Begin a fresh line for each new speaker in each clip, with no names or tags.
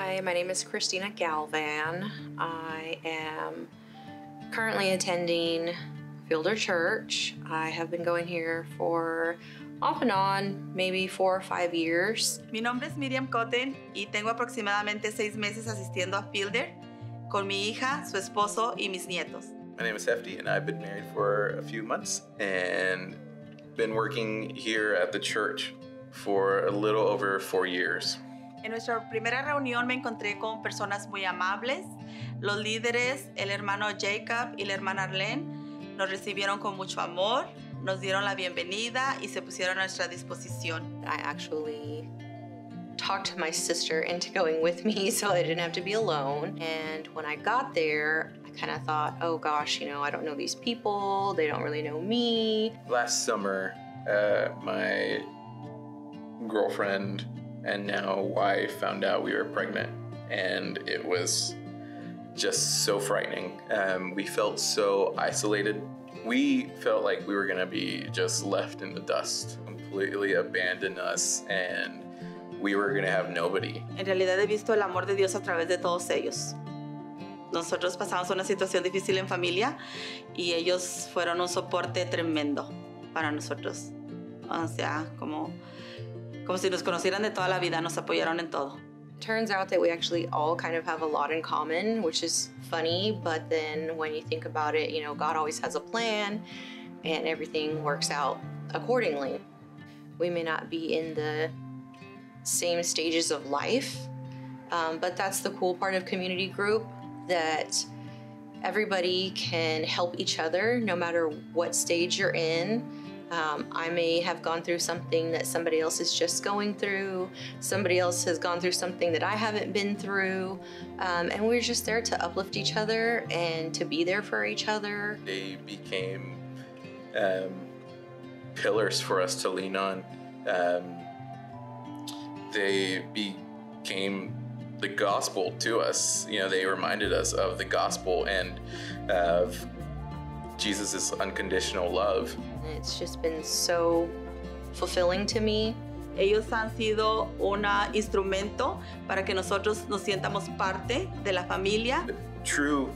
Hi, my name is Christina Galvan. I am currently attending Fielder Church. I have been going here for off and on, maybe 4 or 5 years.
Mi nombre es Miriam Cotten y tengo aproximadamente 6 meses asistiendo a Fielder con mi hija, su esposo y mis nietos.
My name is Hefty and I've been married for a few months and been working here at the church for a little over 4 years.
En nuestra primera reunión me encontré con personas muy amables. Los líderes, el hermano Jacob y la hermana Arlene, nos recibieron con mucho amor, nos dieron la bienvenida y se pusieron a nuestra disposición.
I actually talked my sister into going with me so I didn't have to be alone. And when I got there, I kind of thought, oh gosh, I don't know these people, they don't really know me.
Last summer, my girlfriend and now wife found out we were pregnant, and it was just so frightening. We felt so isolated. We felt like we were gonna be just left in the dust, completely abandon us, and we were gonna have nobody.
En realidad he visto el amor de Dios a través de todos ellos. Nosotros pasamos una situación difícil en familia y ellos fueron un soporte tremendo para nosotros. O sea, como si nos conocieran de toda la vida, nos apoyaron en todo.
Turns out that we actually all kind of have a lot in common, which is funny, but then when you think about it, God always has a plan and everything works out accordingly. We may not be in the same stages of life, but that's the cool part of community group, that everybody can help each other no matter what stage you're in. I may have gone through something that somebody else is just going through. Somebody else has gone through something that I haven't been through. And we're just there to uplift each other and to be there for each other.
They became pillars for us to lean on. They became the gospel to us. They reminded us of the gospel and of Jesus' unconditional love.
It's just been so fulfilling to me.
Ellos han sido un instrumento para que nosotros nos sientamos parte de la familia.
The true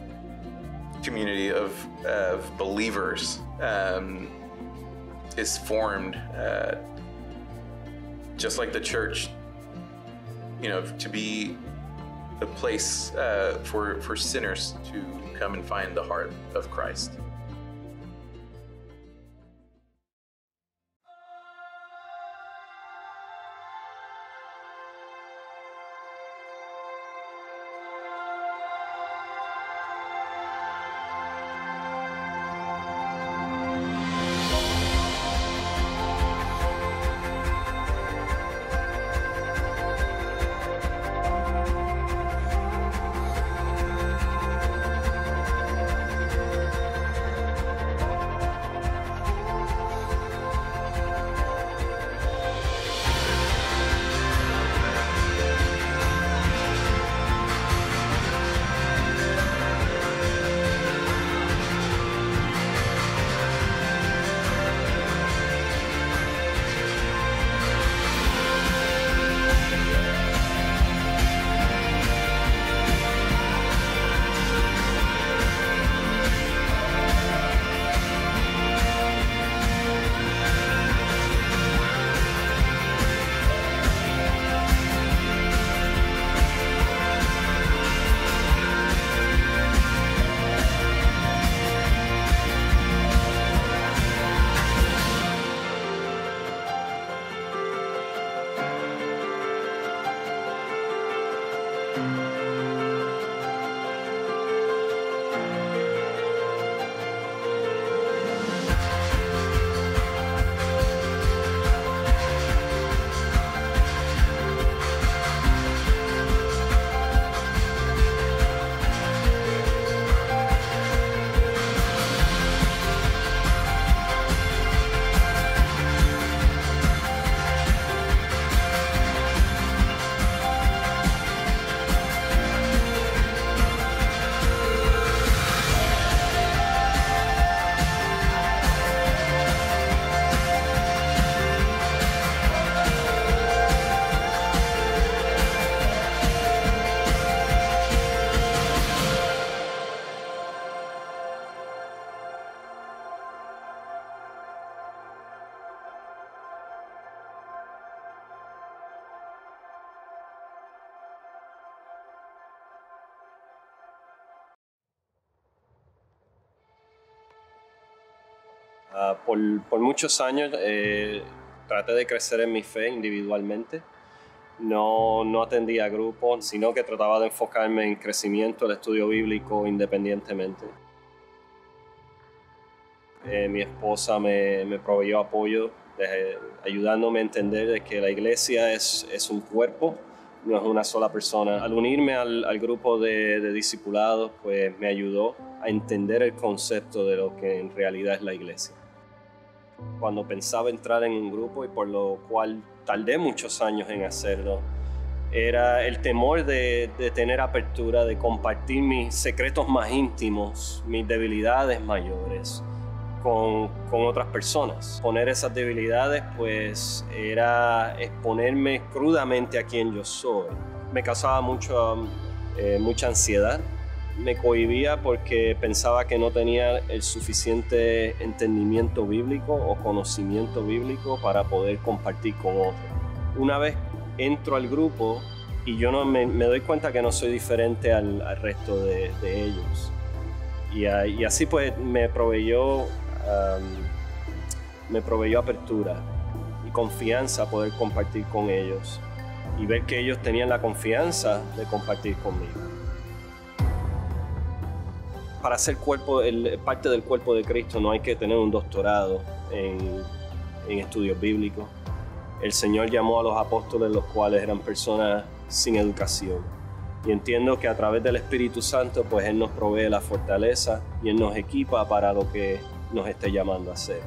community of believers is formed just like the church, to be a place for sinners to come and find the heart of Christ.
Por muchos años traté de crecer en mi fe individualmente. No atendía a grupos, sino que trataba de enfocarme en crecimiento, el estudio bíblico independientemente. Mi esposa me proveyó apoyo, ayudándome a entender de que la iglesia es un cuerpo, no es una sola persona. Al unirme al grupo de discipulados, pues me ayudó a entender el concepto de lo que en realidad es la iglesia. Cuando pensaba entrar en un grupo, y por lo cual tardé muchos años en hacerlo, era el temor de tener apertura, de compartir mis secretos más íntimos, mis debilidades mayores con otras personas. Poner esas debilidades pues era exponerme crudamente a quien yo soy. Me causaba mucha ansiedad. Me cohibía porque pensaba que no tenía el suficiente entendimiento bíblico o conocimiento bíblico para poder compartir con otros. Una vez entro al grupo y yo me doy cuenta que no soy diferente al resto de ellos. Y así pues me proveyó apertura y confianza poder compartir con ellos y ver que ellos tenían la confianza de compartir conmigo. Para ser parte del cuerpo de Cristo no hay que tener un doctorado en estudios bíblicos. El Señor llamó a los apóstoles, los cuales eran personas sin educación. Y entiendo que a través del Espíritu Santo, pues Él nos provee la fortaleza y Él nos equipa para lo que nos esté llamando a hacer.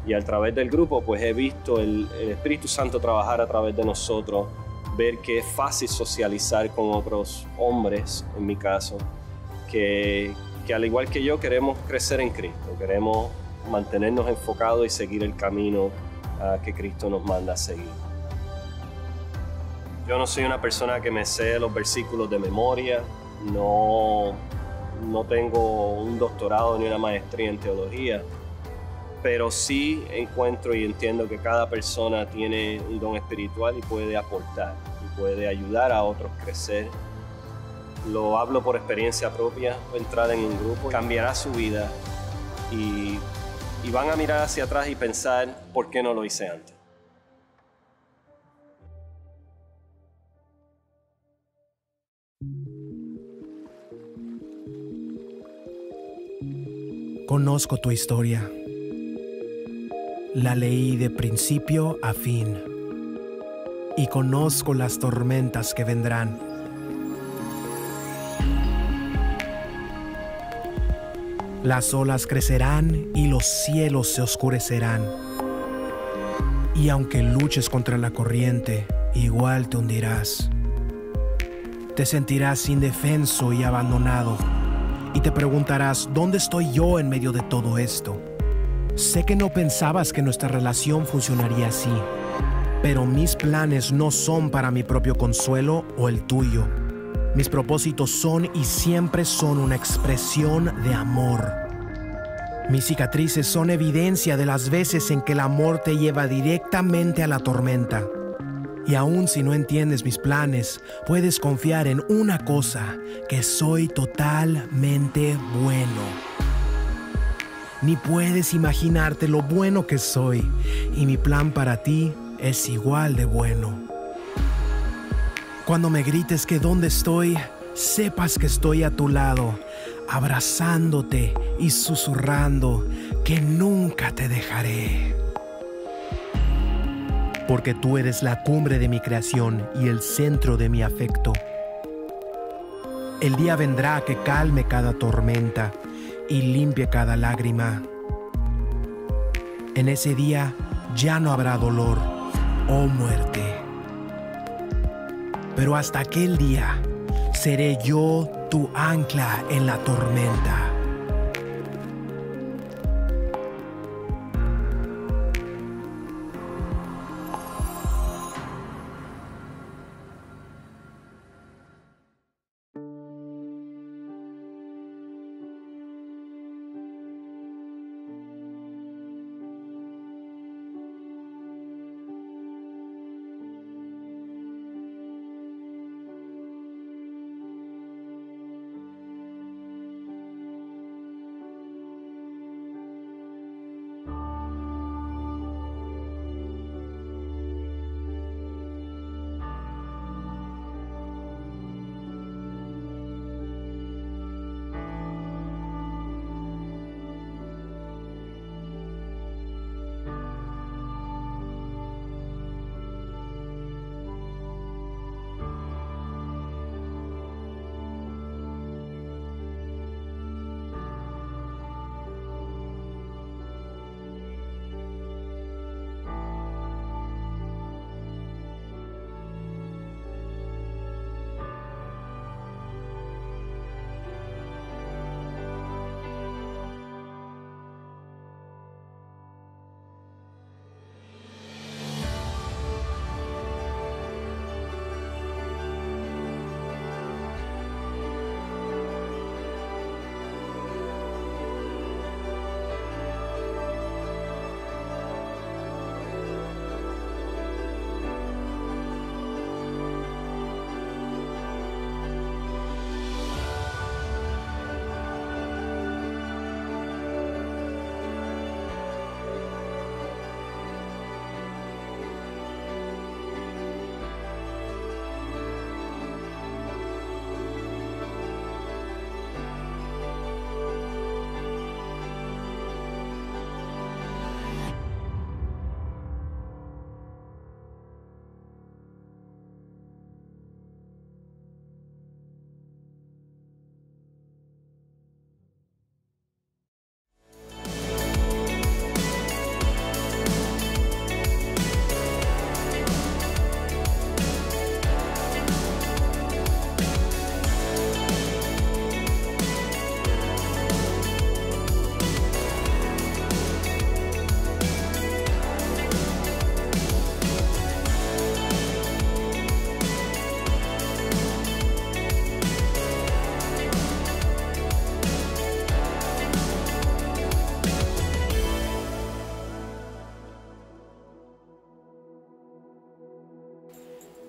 Y a través del grupo, pues he visto el Espíritu Santo trabajar a través de nosotros, ver que es fácil socializar con otros hombres, en mi caso, que al igual que yo queremos crecer en Cristo, queremos mantenernos enfocados y seguir el camino que Cristo nos manda a seguir. Yo no soy una persona que me sé los versículos de memoria, no tengo un doctorado ni una maestría en teología, pero sí encuentro y entiendo que cada persona tiene un don espiritual y puede aportar y puede ayudar a otros a crecer. Lo hablo por experiencia propia. Entrar en un grupo cambiará su vida y van a mirar hacia atrás y pensar ¿por qué no lo hice antes?
Conozco tu historia. La leí de principio a fin. Y conozco las tormentas que vendrán. Las olas crecerán y los cielos se oscurecerán. Y aunque luches contra la corriente, igual te hundirás. Te sentirás indefenso y abandonado. Y te preguntarás, ¿dónde estoy yo en medio de todo esto? Sé que no pensabas que nuestra relación funcionaría así, pero mis planes no son para mi propio consuelo o el tuyo. Mis propósitos son y siempre son una expresión de amor. Mis cicatrices son evidencia de las veces en que el amor te lleva directamente a la tormenta. Y aun si no entiendes mis planes, puedes confiar en una cosa, que soy totalmente bueno. Ni puedes imaginarte lo bueno que soy, y mi plan para ti es igual de bueno. Cuando me grites que dónde estoy, sepas que estoy a tu lado, abrazándote y susurrando que nunca te dejaré. Porque tú eres la cumbre de mi creación y el centro de mi afecto. El día vendrá que calme cada tormenta y limpie cada lágrima. En ese día ya no habrá dolor o muerte. Pero hasta aquel día seré yo tu ancla en la tormenta.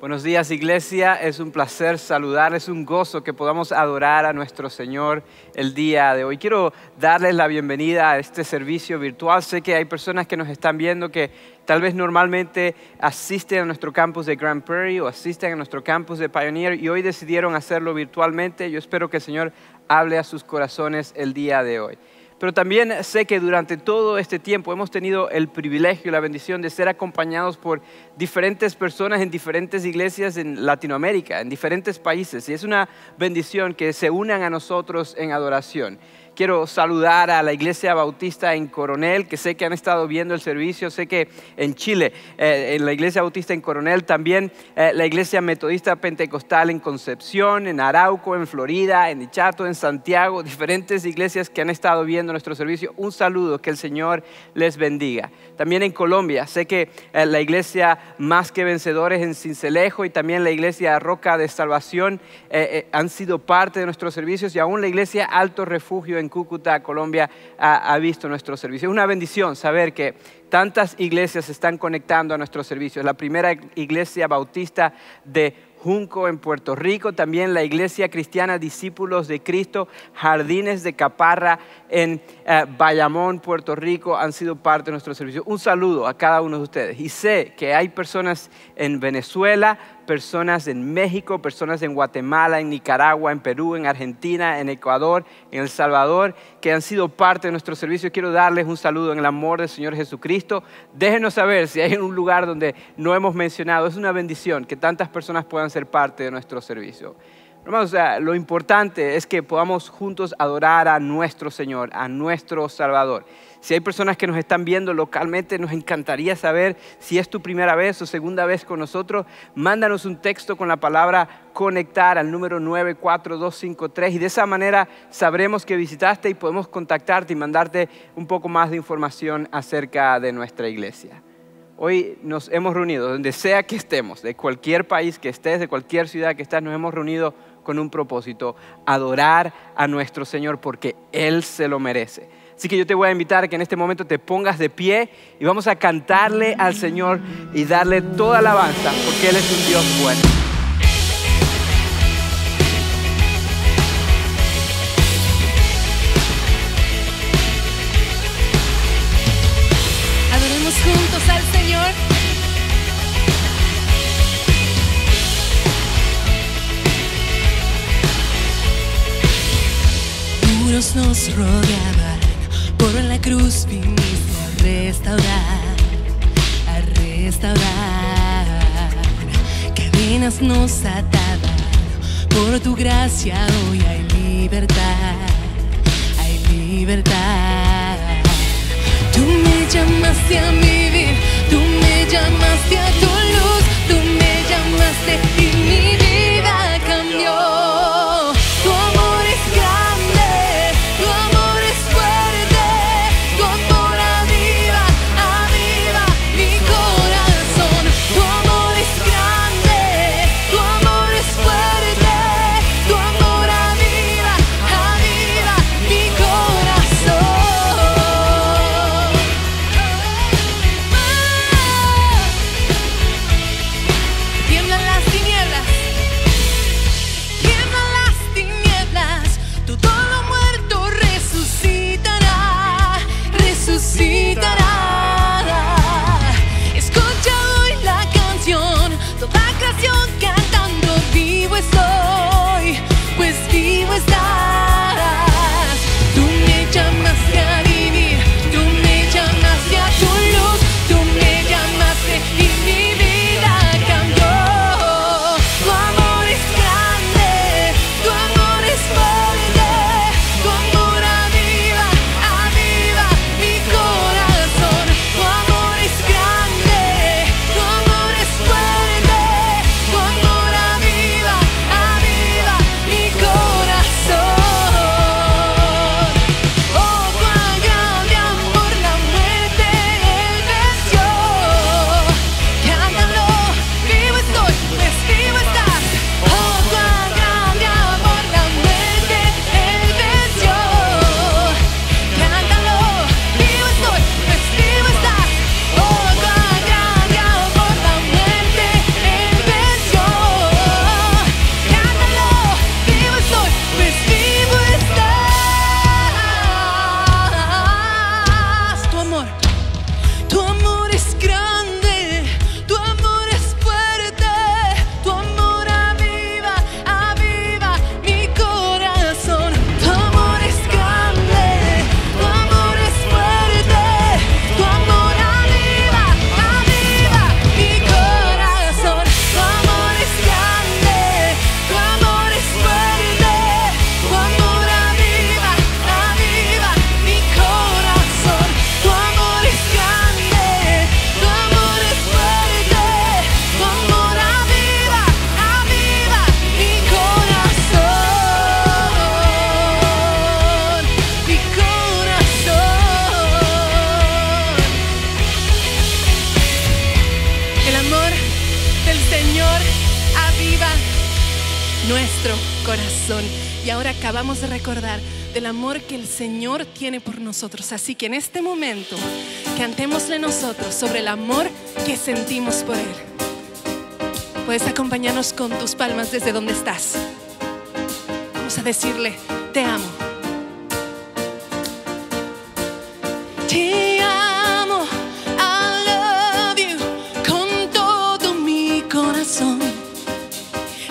Buenos días, iglesia. Es un placer saludar, es un gozo que podamos adorar a nuestro Señor el día de hoy. Quiero darles la bienvenida a este servicio virtual. Sé que hay personas que nos están viendo que tal vez normalmente asisten a nuestro campus de Grand Prairie o asisten a nuestro campus de Pioneer y hoy decidieron hacerlo virtualmente. Yo espero que el Señor hable a sus corazones el día de hoy. Pero también sé que durante todo este tiempo hemos tenido el privilegio y la bendición de ser acompañados por diferentes personas en diferentes iglesias en Latinoamérica, en diferentes países. Y es una bendición que se unan a nosotros en adoración. Quiero saludar a la Iglesia Bautista en Coronel, que sé que han estado viendo el servicio. Sé que en Chile, en la Iglesia Bautista en Coronel, también la Iglesia Metodista Pentecostal en Concepción, en Arauco, en Florida, en Dichato, en Santiago, diferentes iglesias que han estado viendo nuestro servicio. Un saludo, que el Señor les bendiga. También en Colombia, sé que la Iglesia Más que Vencedores en Sincelejo y también la Iglesia Roca de Salvación han sido parte de nuestros servicios, y aún la Iglesia Alto Refugio en Cúcuta, Colombia, ha visto nuestro servicio. Es una bendición saber que tantas iglesias se están conectando a nuestro servicio. Es la primera iglesia bautista de Junco en Puerto Rico, también la Iglesia Cristiana Discípulos de Cristo, Jardines de Caparra en Bayamón, Puerto Rico, han sido parte de nuestro servicio. Un saludo a cada uno de ustedes. Y sé que hay personas en Venezuela, personas en México, personas en Guatemala, en Nicaragua, en Perú, en Argentina, en Ecuador, en El Salvador, que han sido parte de nuestro servicio. Quiero darles un saludo en el amor del Señor Jesucristo. Déjenos saber si hay un lugar donde no hemos mencionado. Es una bendición que tantas personas puedan ser parte de nuestro servicio. Hermanos, lo importante es que podamos juntos adorar a nuestro Señor, a nuestro Salvador. Si hay personas que nos están viendo localmente, nos encantaría saber si es tu primera vez o segunda vez con nosotros. Mándanos un texto con la palabra conectar al número 94253 y de esa manera sabremos que visitaste y podemos contactarte y mandarte un poco más de información acerca de nuestra iglesia. Hoy nos hemos reunido, donde sea que estemos, de cualquier país que estés, de cualquier ciudad que estés, nos hemos reunido con un propósito: adorar a nuestro Señor porque Él se lo merece. Así que yo te voy a invitar a que en este momento te pongas de pie y vamos a cantarle al Señor y darle toda alabanza porque Él es un Dios bueno.
Adoremos juntos al Señor. Muros nos rodeaban, por en la cruz viniste a restaurar, a restaurar. Cadenas nos ataban, por tu gracia hoy hay libertad, hay libertad. Tú me llamaste a vivir, tú me llamaste a tu luz, tú me llamaste y mi vida cambió. Tu amor es grande, tu amor es fuerte, tu amor aviva, aviva mi corazón. Tu amor es grande, tu amor es fuerte, tu amor aviva, aviva mi corazón. Tiemblan las tinieblas, todo lo muerto resucitará, resucitará. Escucha hoy la canción, toda creación cantando: vivo estoy, pues vivo estás. Tú me llamaste a vivir, tú me llamaste a tu luz, tú me llamaste y mi vida cambió. Tu aviva nuestro corazón. Y ahora acabamos de recordar del amor que el Señor tiene por nosotros. Así que en este momento cantémosle nosotros sobre el amor que sentimos por Él. Puedes acompañarnos con tus palmas desde donde estás. Vamos a decirle: te amo. Te amo, I love you, con todo mi corazón.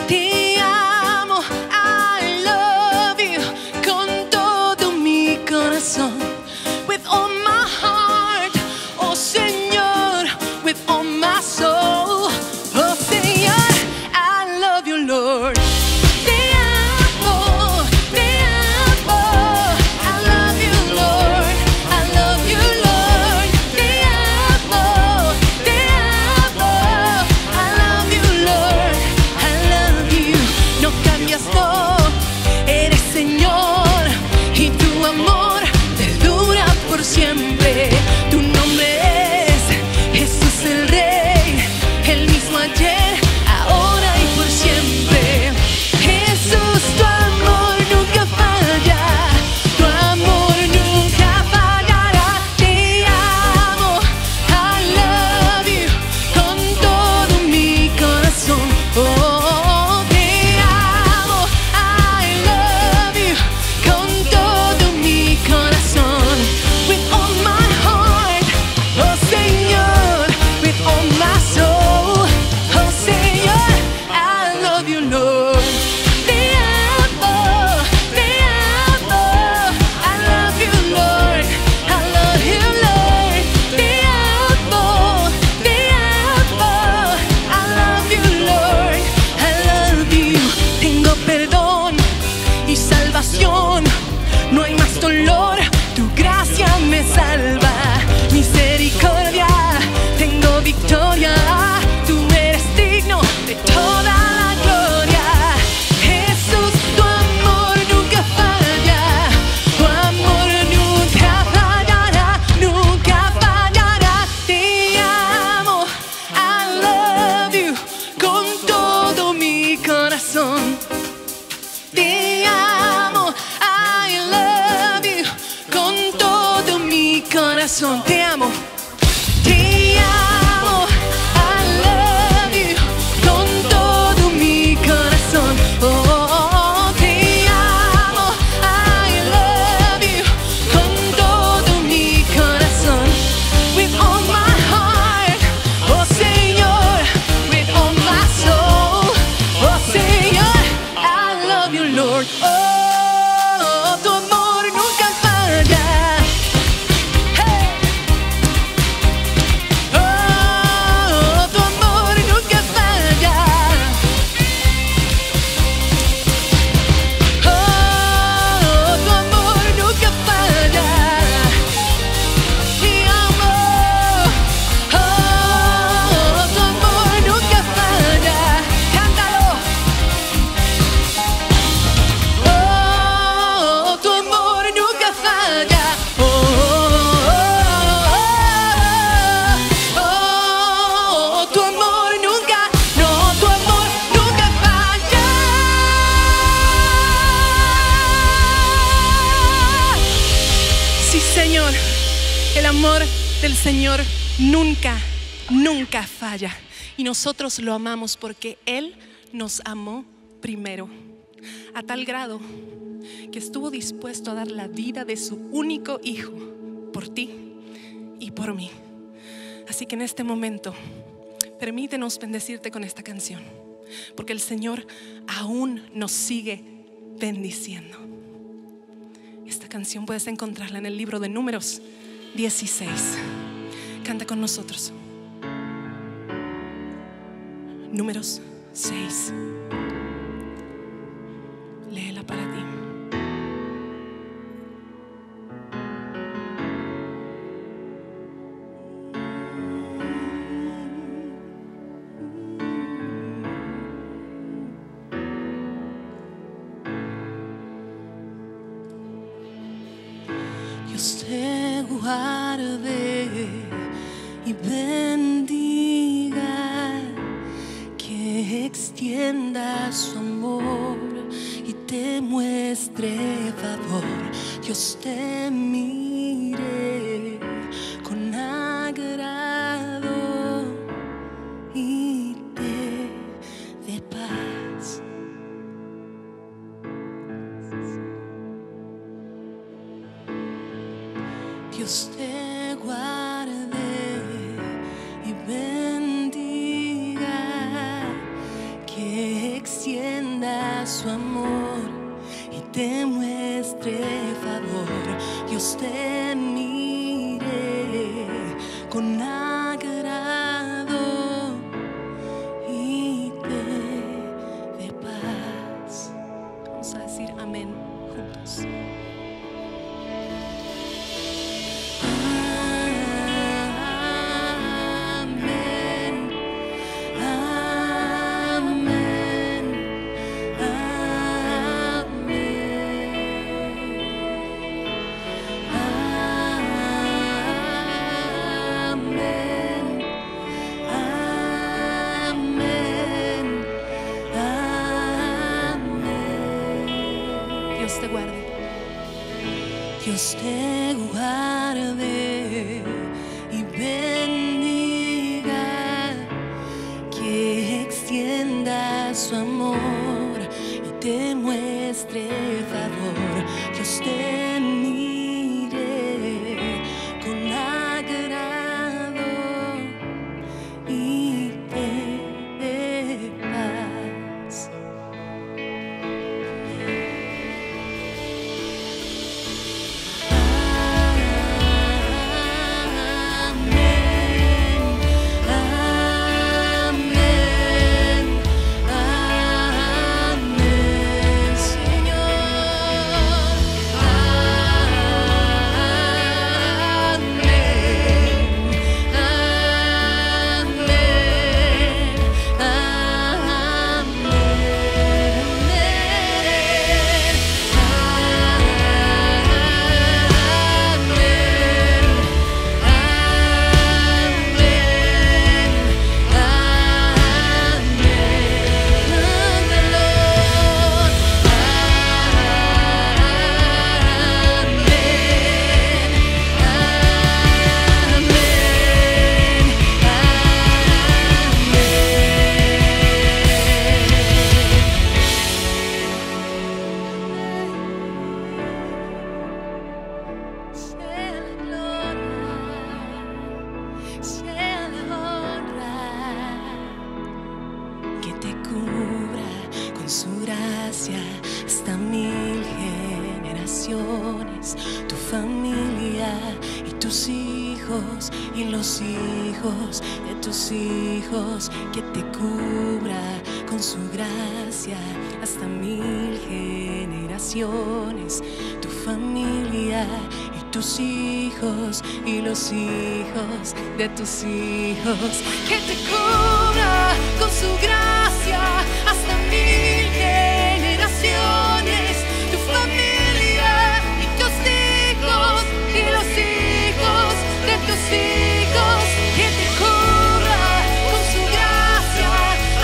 Te amo, I love you, con todo mi corazón. With all my heart, oh Señor, with all my soul, oh Señor, I love you, Lord. Te amo, I love you, Lord, I love you, Lord. Te amo, I love you, Lord, I love you. No cambias, no, eres Señor, y tu amor perdura por siempre. Tu nombre es Jesús el Rey, el mismo ayer, ahora y por siempre. Jesús, tu amor nunca falla, tu amor nunca fallará. Te amo, I love you, con todo mi corazón. Oh, te amo, I love you, con todo mi corazón. With all my heart, oh Señor, with all my soul, oh Señor, I love you, Lord. Te amo, I love you, Lord, I love you, Lord. Te amo, I love you, Lord, I love you. Tengo perdón y salvación, no hay más dolor, tu gracia me salva. Misericordia, tengo victoria, tú eres digno de toda la gloria. Jesús, tu amor nunca falla, tu amor nunca fallará, nunca fallará. Te amo, I love you, con todo mi corazón. Te amo, I love you, con todo mi corazón. Te amo, te amo, I love you, con todo mi corazón. Oh, te amo, I love you, con todo mi corazón. With all my heart, oh Señor, with all my soul, oh Señor, I love you, Lord. Oh, tu amor nunca falla. Hey. Oh, tu amor nunca falla. Oh, tu amor nunca falla. Te amo. Oh, tu amor nunca falla. Cántalo. Oh, tu amor nunca falla. Oh, tu amor nunca, no, tu amor nunca falla. Sí, Señor, el amor del Señor nunca, nunca falla. Y nosotros lo amamos porque Él nos amó primero, a tal grado que estuvo dispuesto a dar la vida de su único hijo por ti y por mí. Así que en este momento permítenos bendecirte con esta canción, porque el Señor aún nos sigue bendiciendo. Esta canción puedes encontrarla en el libro de Números 16. Canta con nosotros. Números 6. Léela para ti. Dios te guarde y bendiga, que que extienda su amor y te muestre favor. Dios te mire con agrado y te dé paz. Dios te guarde y bendiga, que extienda su amor y te muestre favor. Dios te mire con agrado y te dé paz. Vamos a decir amén juntos. Dios te guarde. Dios te guarde y bendiga, que extienda su amor y te muestre favor. Dios te mire con agrado y te dé paz. Sea la honra, que te cubra con su gracia hasta 1000 generaciones, tu familia y tus hijos y los hijos de tus hijos, que te cubra con su gracia hasta 1000 generaciones, tu familia y tus hijos y los hijos de tus hijos, que te cubra con su gracia hasta 1000 generaciones, tu familia y tus hijos y los hijos de tus hijos, que te cubra con su gracia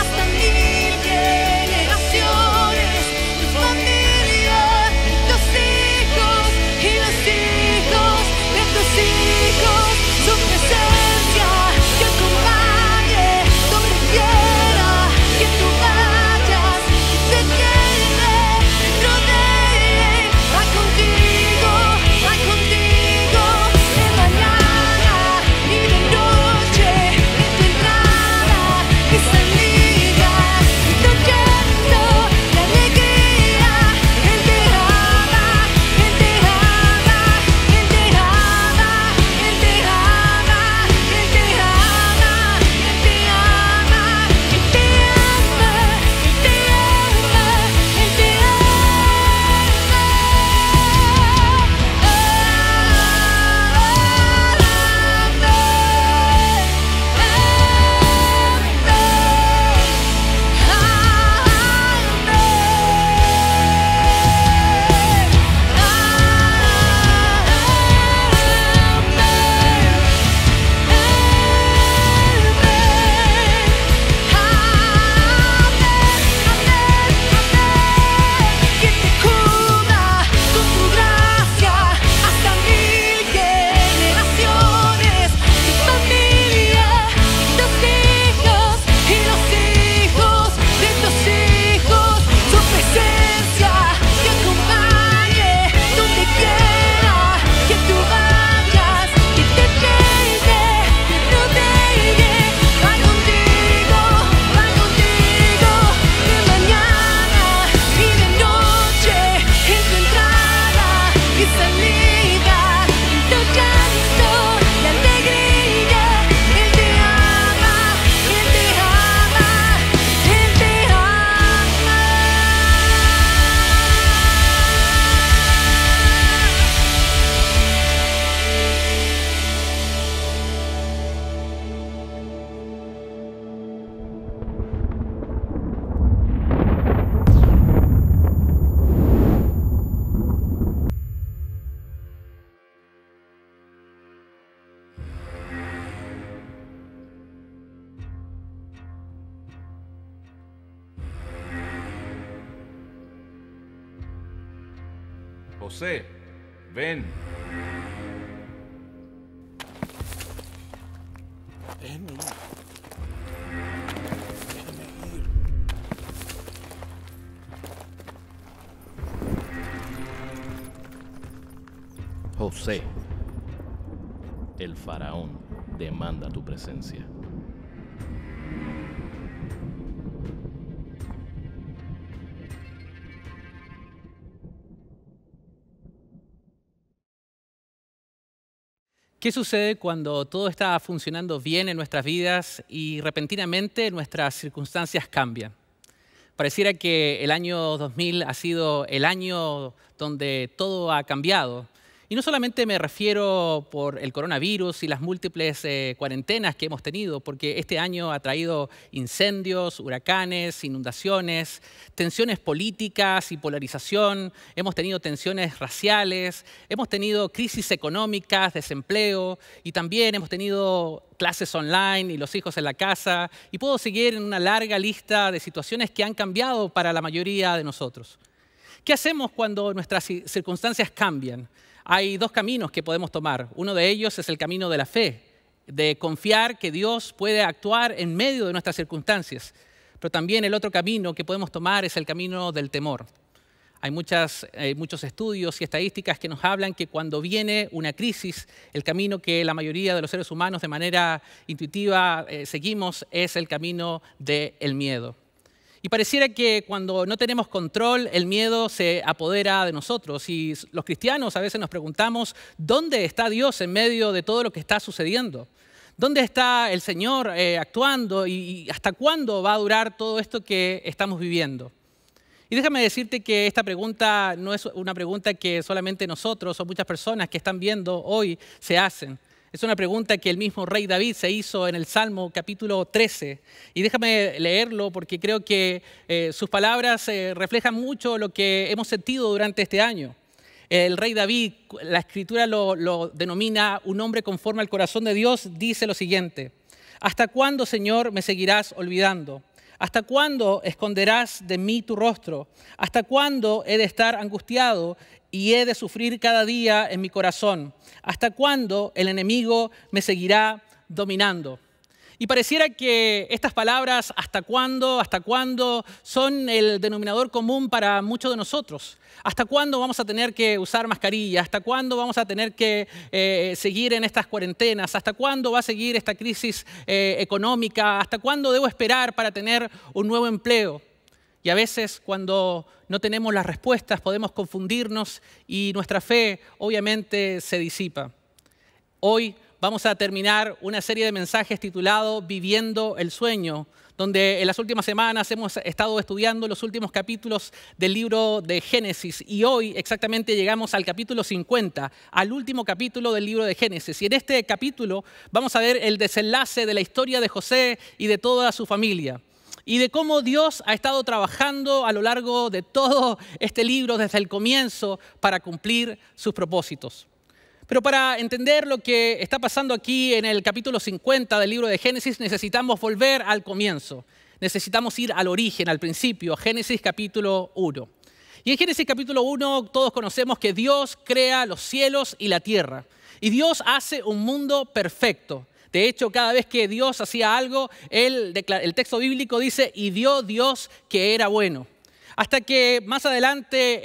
hasta 1000 generaciones, tu familia y tus hijos y los hijos de tus hijos, su presencia que acompañe
José, ven.
Déjenme ir. Déjenme ir.
José, el faraón demanda tu presencia.
¿Qué sucede cuando todo está funcionando bien en nuestras vidas y repentinamente nuestras circunstancias cambian? Pareciera que el año 2000 ha sido el año donde todo ha cambiado. Y no solamente me refiero por el coronavirus y las múltiples cuarentenas que hemos tenido, porque este año ha traído incendios, huracanes, inundaciones, tensiones políticas y polarización, hemos tenido tensiones raciales, hemos tenido crisis económicas, desempleo y también hemos tenido clases online y los hijos en la casa y puedo seguir en una larga lista de situaciones que han cambiado para la mayoría de nosotros. ¿Qué hacemos cuando nuestras circunstancias cambian? Hay dos caminos que podemos tomar. Uno de ellos es el camino de la fe, de confiar que Dios puede actuar en medio de nuestras circunstancias. Pero también el otro camino que podemos tomar es el camino del temor. Hay muchos estudios y estadísticas que nos hablan que cuando viene una crisis, el camino que la mayoría de los seres humanos de manera intuitiva seguimos es el camino del miedo. Y pareciera que cuando no tenemos control, el miedo se apodera de nosotros. Y los cristianos a veces nos preguntamos, ¿dónde está Dios en medio de todo lo que está sucediendo? ¿Dónde está el Señor actuando? ¿Y hasta cuándo va a durar todo esto que estamos viviendo? Y déjame decirte que esta pregunta no es una pregunta que solamente nosotros o muchas personas que están viendo hoy se hacen. Es una pregunta que el mismo rey David se hizo en el Salmo capítulo 13. Y déjame leerlo porque creo que sus palabras reflejan mucho lo que hemos sentido durante este año. El rey David, la Escritura lo denomina un hombre conforme al corazón de Dios, dice lo siguiente: ¿hasta cuándo, Señor, me seguirás olvidando? ¿Hasta cuándo esconderás de mí tu rostro? ¿Hasta cuándo he de estar angustiado y he de sufrir cada día en mi corazón? ¿Hasta cuándo el enemigo me seguirá dominando? Y pareciera que estas palabras, ¿hasta cuándo son el denominador común para muchos de nosotros? ¿Hasta cuándo vamos a tener que usar mascarilla? ¿Hasta cuándo vamos a tener que seguir en estas cuarentenas? ¿Hasta cuándo va a seguir esta crisis económica? ¿Hasta cuándo debo esperar para tener un nuevo empleo? Y a veces cuando no tenemos las respuestas podemos confundirnos y nuestra fe obviamente se disipa. Hoy vamos a terminar una serie de mensajes titulado Viviendo el Sueño, donde en las últimas semanas hemos estado estudiando los últimos capítulos del libro de Génesis y hoy exactamente llegamos al capítulo 50, al último capítulo del libro de Génesis. Y en este capítulo vamos a ver el desenlace de la historia de José y de toda su familia y de cómo Dios ha estado trabajando a lo largo de todo este libro desde el comienzo para cumplir sus propósitos. Pero para entender lo que está pasando aquí en el capítulo 50 del libro de Génesis, necesitamos volver al comienzo. Necesitamos ir al origen, al principio, a Génesis capítulo 1. Y en Génesis capítulo 1 todos conocemos que Dios crea los cielos y la tierra. Y Dios hace un mundo perfecto. De hecho, cada vez que Dios hacía algo, el texto bíblico dice, y vio Dios que era bueno. Hasta que más adelante,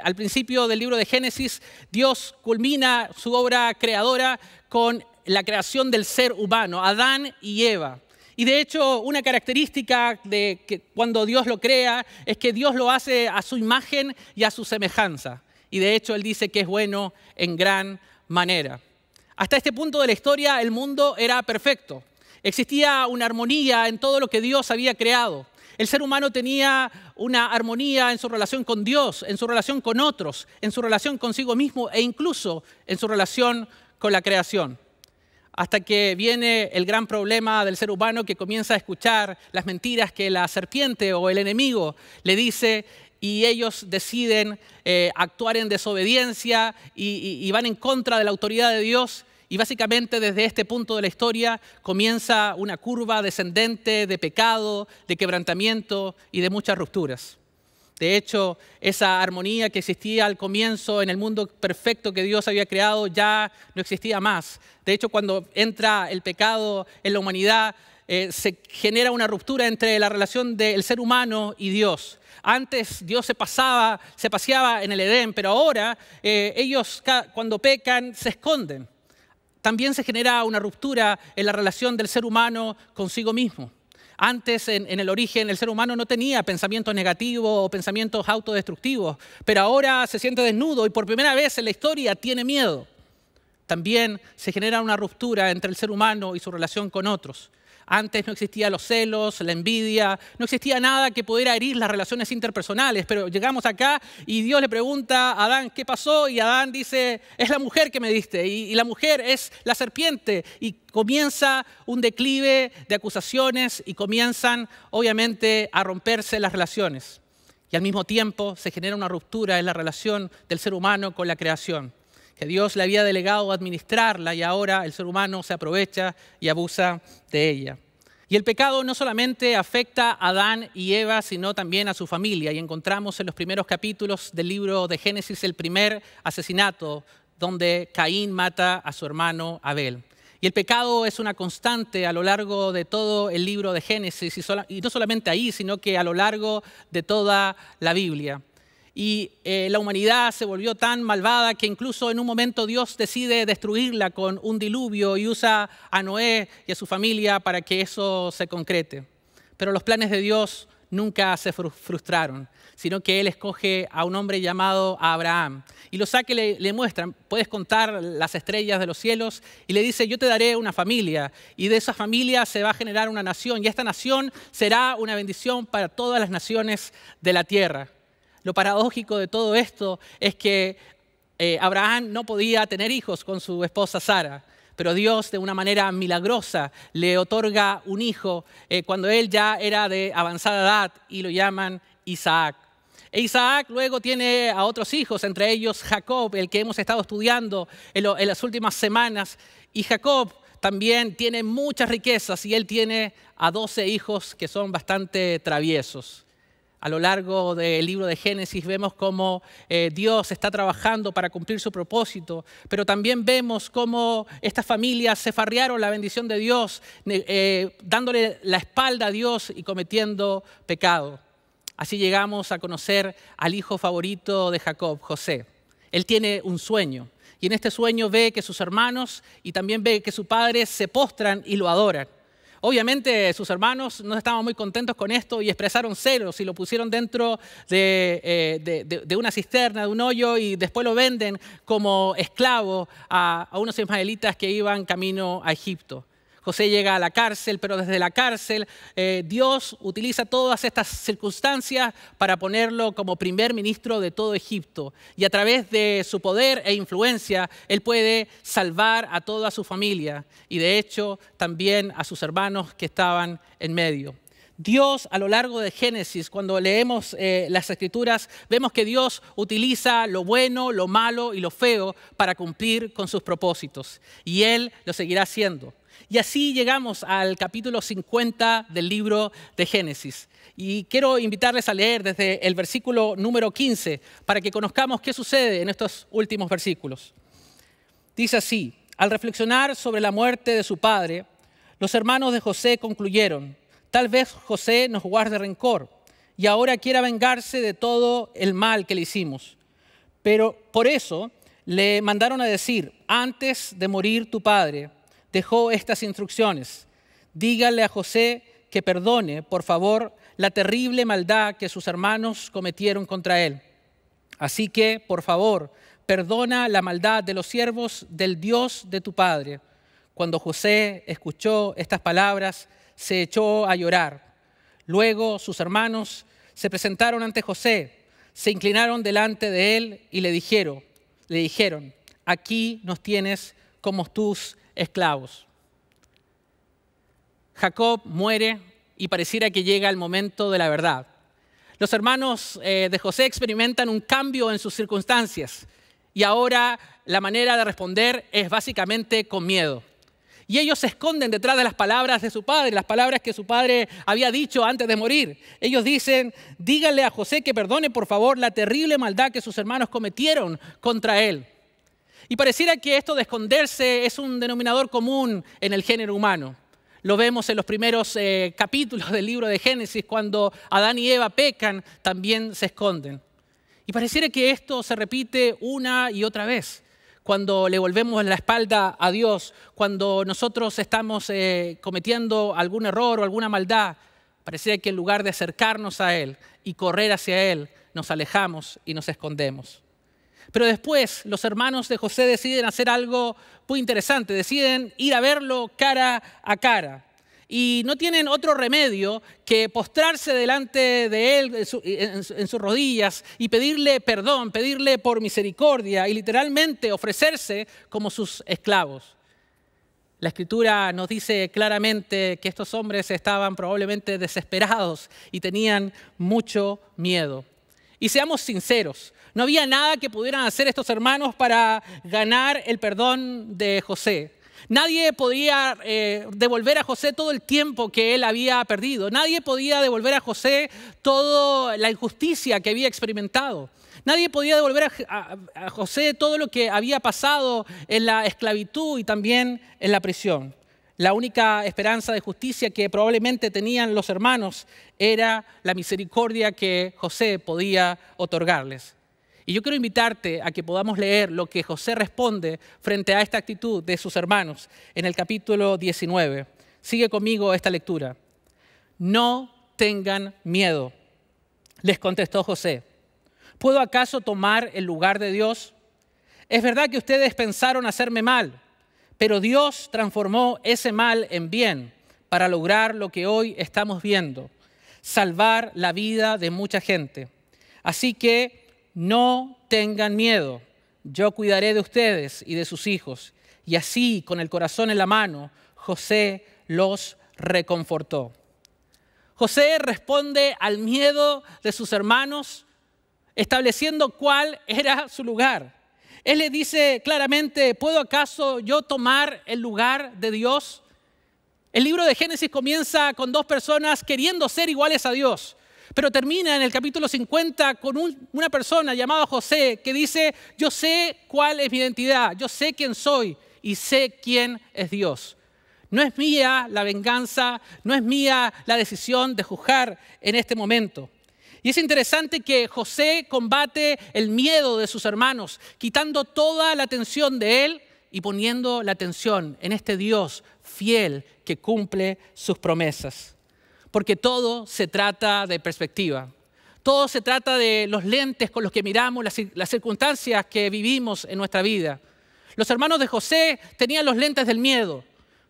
al principio del libro de Génesis, Dios culmina su obra creadora con la creación del ser humano, Adán y Eva. Y de hecho, una característica de que cuando Dios lo crea es que Dios lo hace a su imagen y a su semejanza. Y de hecho, Él dice que es bueno en gran manera. Hasta este punto de la historia, el mundo era perfecto. Existía una armonía en todo lo que Dios había creado. El ser humano tenía una armonía en su relación con Dios, en su relación con otros, en su relación consigo mismo e incluso en su relación con la creación. Hasta que viene el gran problema del ser humano que comienza a escuchar las mentiras que la serpiente o el enemigo le dice y ellos deciden actuar en desobediencia y van en contra de la autoridad de Dios. Y básicamente desde este punto de la historia comienza una curva descendente de pecado, de quebrantamiento y de muchas rupturas. De hecho, esa armonía que existía al comienzo en el mundo perfecto que Dios había creado ya no existía más. De hecho, cuando entra el pecado en la humanidad, se genera una ruptura entre la relación del ser humano y Dios. Antes Dios se paseaba en el Edén, pero ahora ellos cuando pecan se esconden. También se genera una ruptura en la relación del ser humano consigo mismo. Antes, en el origen, el ser humano no tenía pensamientos negativos o pensamientos autodestructivos, pero ahora se siente desnudo y por primera vez en la historia tiene miedo. También se genera una ruptura entre el ser humano y su relación con otros. Antes no existían los celos, la envidia, no existía nada que pudiera herir las relaciones interpersonales, pero llegamos acá y Dios le pregunta a Adán qué pasó y Adán dice, es la mujer que me diste y la mujer es la serpiente y comienza un declive de acusaciones y comienzan obviamente a romperse las relaciones y al mismo tiempo se genera una ruptura en la relación del ser humano con la creación, que Dios le había delegado administrarla y ahora el ser humano se aprovecha y abusa de ella. Y el pecado no solamente afecta a Adán y Eva, sino también a su familia. Y encontramos en los primeros capítulos del libro de Génesis el primer asesinato donde Caín mata a su hermano Abel. Y el pecado es una constante a lo largo de todo el libro de Génesis y no solamente ahí, sino que a lo largo de toda la Biblia. Y la humanidad se volvió tan malvada que incluso en un momento Dios decide destruirla con un diluvio y usa a Noé y a su familia para que eso se concrete. Pero los planes de Dios nunca se frustraron, sino que Él escoge a un hombre llamado Abraham. Y lo saca y le muestran, puedes contar las estrellas de los cielos, y le dice, yo te daré una familia, y de esa familia se va a generar una nación, y esta nación será una bendición para todas las naciones de la tierra. Lo paradójico de todo esto es que Abraham no podía tener hijos con su esposa Sara, pero Dios de una manera milagrosa le otorga un hijo cuando él ya era de avanzada edad y lo llaman Isaac. E Isaac luego tiene a otros hijos, entre ellos Jacob, el que hemos estado estudiando en las últimas semanas. Y Jacob también tiene muchas riquezas y él tiene a 12 hijos que son bastante traviesos. A lo largo del libro de Génesis vemos cómo Dios está trabajando para cumplir su propósito, pero también vemos cómo estas familias se farrearon la bendición de Dios, dándole la espalda a Dios y cometiendo pecado. Así llegamos a conocer al hijo favorito de Jacob, José. Él tiene un sueño y en este sueño ve que sus hermanos y también ve que su padre se postran y lo adoran. Obviamente sus hermanos no estaban muy contentos con esto y expresaron celos y lo pusieron dentro de una cisterna, de un hoyo, y después lo venden como esclavo a unos ismaelitas que iban camino a Egipto. José llega a la cárcel, pero desde la cárcel Dios utiliza todas estas circunstancias para ponerlo como primer ministro de todo Egipto. Y a través de su poder e influencia, él puede salvar a toda su familia y de hecho también a sus hermanos que estaban en medio. Dios a lo largo de Génesis, cuando leemos las Escrituras, vemos que Dios utiliza lo bueno, lo malo y lo feo para cumplir con sus propósitos. Y Él lo seguirá haciendo. Y así llegamos al capítulo 50 del libro de Génesis. Y quiero invitarles a leer desde el versículo número 15 para que conozcamos qué sucede en estos últimos versículos. Dice así: al reflexionar sobre la muerte de su padre, los hermanos de José concluyeron: tal vez José nos guarde rencor y ahora quiera vengarse de todo el mal que le hicimos. Pero por eso le mandaron a decir: antes de morir tu padre, dejó estas instrucciones: dígale a José que perdone, por favor, la terrible maldad que sus hermanos cometieron contra él. Así que, por favor, perdona la maldad de los siervos del Dios de tu padre. Cuando José escuchó estas palabras, se echó a llorar. Luego sus hermanos se presentaron ante José, se inclinaron delante de él y le dijeron: aquí nos tienes como tus esclavos. Jacob muere y pareciera que llega el momento de la verdad. Los hermanos de José experimentan un cambio en sus circunstancias y ahora la manera de responder es básicamente con miedo. Y ellos se esconden detrás de las palabras de su padre, las palabras que su padre había dicho antes de morir. Ellos dicen, díganle a José que perdone por favor la terrible maldad que sus hermanos cometieron contra él. Y pareciera que esto de esconderse es un denominador común en el género humano. Lo vemos en los primeros capítulos del libro de Génesis, cuando Adán y Eva pecan, también se esconden. Y pareciera que esto se repite una y otra vez. Cuando le volvemos la espalda a Dios, cuando nosotros estamos cometiendo algún error o alguna maldad, pareciera que en lugar de acercarnos a Él y correr hacia Él, nos alejamos y nos escondemos. Pero después los hermanos de José deciden hacer algo muy interesante, deciden ir a verlo cara a cara. Y no tienen otro remedio que postrarse delante de él en sus rodillas y pedirle perdón, pedirle por misericordia y literalmente ofrecerse como sus esclavos. La Escritura nos dice claramente que estos hombres estaban probablemente desesperados y tenían mucho miedo. Y seamos sinceros, no había nada que pudieran hacer estos hermanos para ganar el perdón de José. Nadie podía devolver a José todo el tiempo que él había perdido. Nadie podía devolver a José toda la injusticia que había experimentado. Nadie podía devolver a José todo lo que había pasado en la esclavitud y también en la prisión. La única esperanza de justicia que probablemente tenían los hermanos era la misericordia que José podía otorgarles. Y yo quiero invitarte a que podamos leer lo que José responde frente a esta actitud de sus hermanos en el capítulo 19. Sigue conmigo esta lectura. No tengan miedo, les contestó José. ¿Puedo acaso tomar el lugar de Dios? Es verdad que ustedes pensaron hacerme mal, pero Dios transformó ese mal en bien para lograr lo que hoy estamos viendo, salvar la vida de mucha gente. Así que no tengan miedo, yo cuidaré de ustedes y de sus hijos. Y así, con el corazón en la mano, José los reconfortó. José responde al miedo de sus hermanos, estableciendo cuál era su lugar. Él le dice claramente, ¿puedo acaso yo tomar el lugar de Dios? El libro de Génesis comienza con dos personas queriendo ser iguales a Dios. Pero termina en el capítulo 50 con una persona llamada José que dice, yo sé cuál es mi identidad, yo sé quién soy y sé quién es Dios. No es mía la venganza, no es mía la decisión de juzgar en este momento. Y es interesante que José combate el miedo de sus hermanos, quitando toda la atención de él y poniendo la atención en este Dios fiel que cumple sus promesas. Porque todo se trata de perspectiva. Todo se trata de los lentes con los que miramos las circunstancias que vivimos en nuestra vida. Los hermanos de José tenían los lentes del miedo,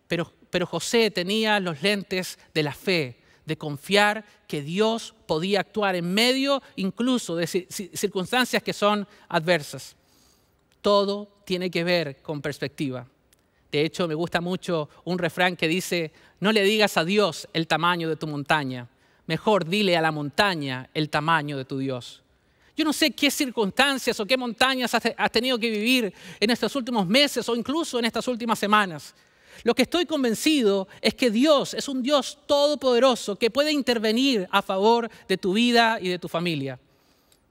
pero José tenía los lentes de la fe, de confiar que Dios podía actuar en medio incluso de circunstancias que son adversas. Todo tiene que ver con perspectiva. De hecho, me gusta mucho un refrán que dice, no le digas a Dios el tamaño de tu montaña, mejor dile a la montaña el tamaño de tu Dios. Yo no sé qué circunstancias o qué montañas has tenido que vivir en estos últimos meses o incluso en estas últimas semanas. Lo que estoy convencido es que Dios es un Dios todopoderoso que puede intervenir a favor de tu vida y de tu familia.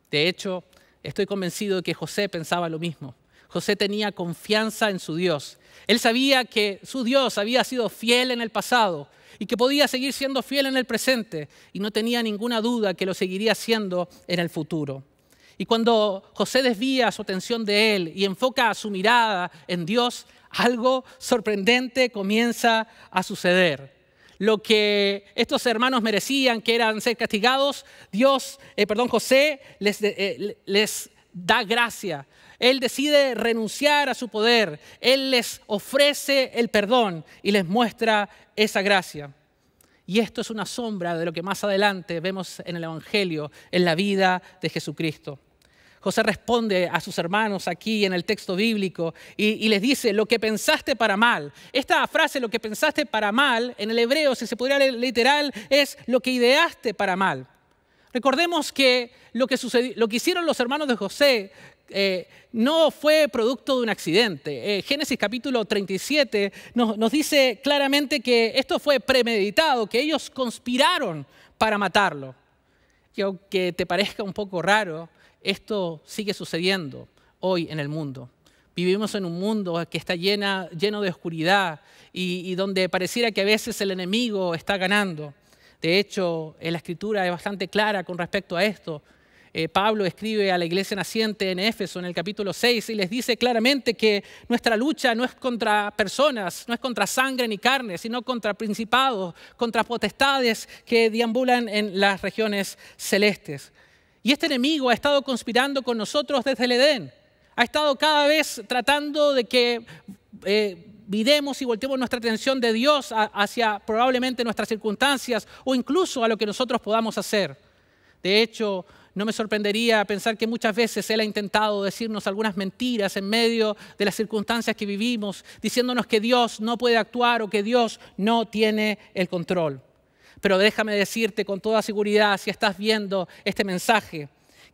De hecho, estoy convencido de que José pensaba lo mismo. José tenía confianza en su Dios. Él sabía que su Dios había sido fiel en el pasado y que podía seguir siendo fiel en el presente y no tenía ninguna duda que lo seguiría siendo en el futuro. Y cuando José desvía su atención de él y enfoca su mirada en Dios, algo sorprendente comienza a suceder. Lo que estos hermanos merecían, que eran ser castigados, José les da gracia. Él decide renunciar a su poder. Él les ofrece el perdón y les muestra esa gracia. Y esto es una sombra de lo que más adelante vemos en el Evangelio, en la vida de Jesucristo. José responde a sus hermanos aquí en el texto bíblico y les dice, lo que pensaste para mal. Esta frase, lo que pensaste para mal, en el hebreo, si se pudiera leer literal, es lo que ideaste para mal. Recordemos que lo que hicieron los hermanos de José no fue producto de un accidente. Génesis capítulo 37 nos dice claramente que esto fue premeditado, que ellos conspiraron para matarlo. Y aunque te parezca un poco raro, esto sigue sucediendo hoy en el mundo. Vivimos en un mundo que está lleno de oscuridad y donde pareciera que a veces el enemigo está ganando. De hecho, la Escritura es bastante clara con respecto a esto. Pablo escribe a la iglesia naciente en Éfeso en el capítulo 6 y les dice claramente que nuestra lucha no es contra personas, no es contra sangre ni carne, sino contra principados, contra potestades que deambulan en las regiones celestes. Y este enemigo ha estado conspirando con nosotros desde el Edén. Ha estado cada vez tratando de que viremos y volteemos nuestra atención de Dios hacia probablemente nuestras circunstancias o incluso a lo que nosotros podamos hacer. De hecho, no me sorprendería pensar que muchas veces Él ha intentado decirnos algunas mentiras en medio de las circunstancias que vivimos, diciéndonos que Dios no puede actuar o que Dios no tiene el control. Pero déjame decirte con toda seguridad, si estás viendo este mensaje,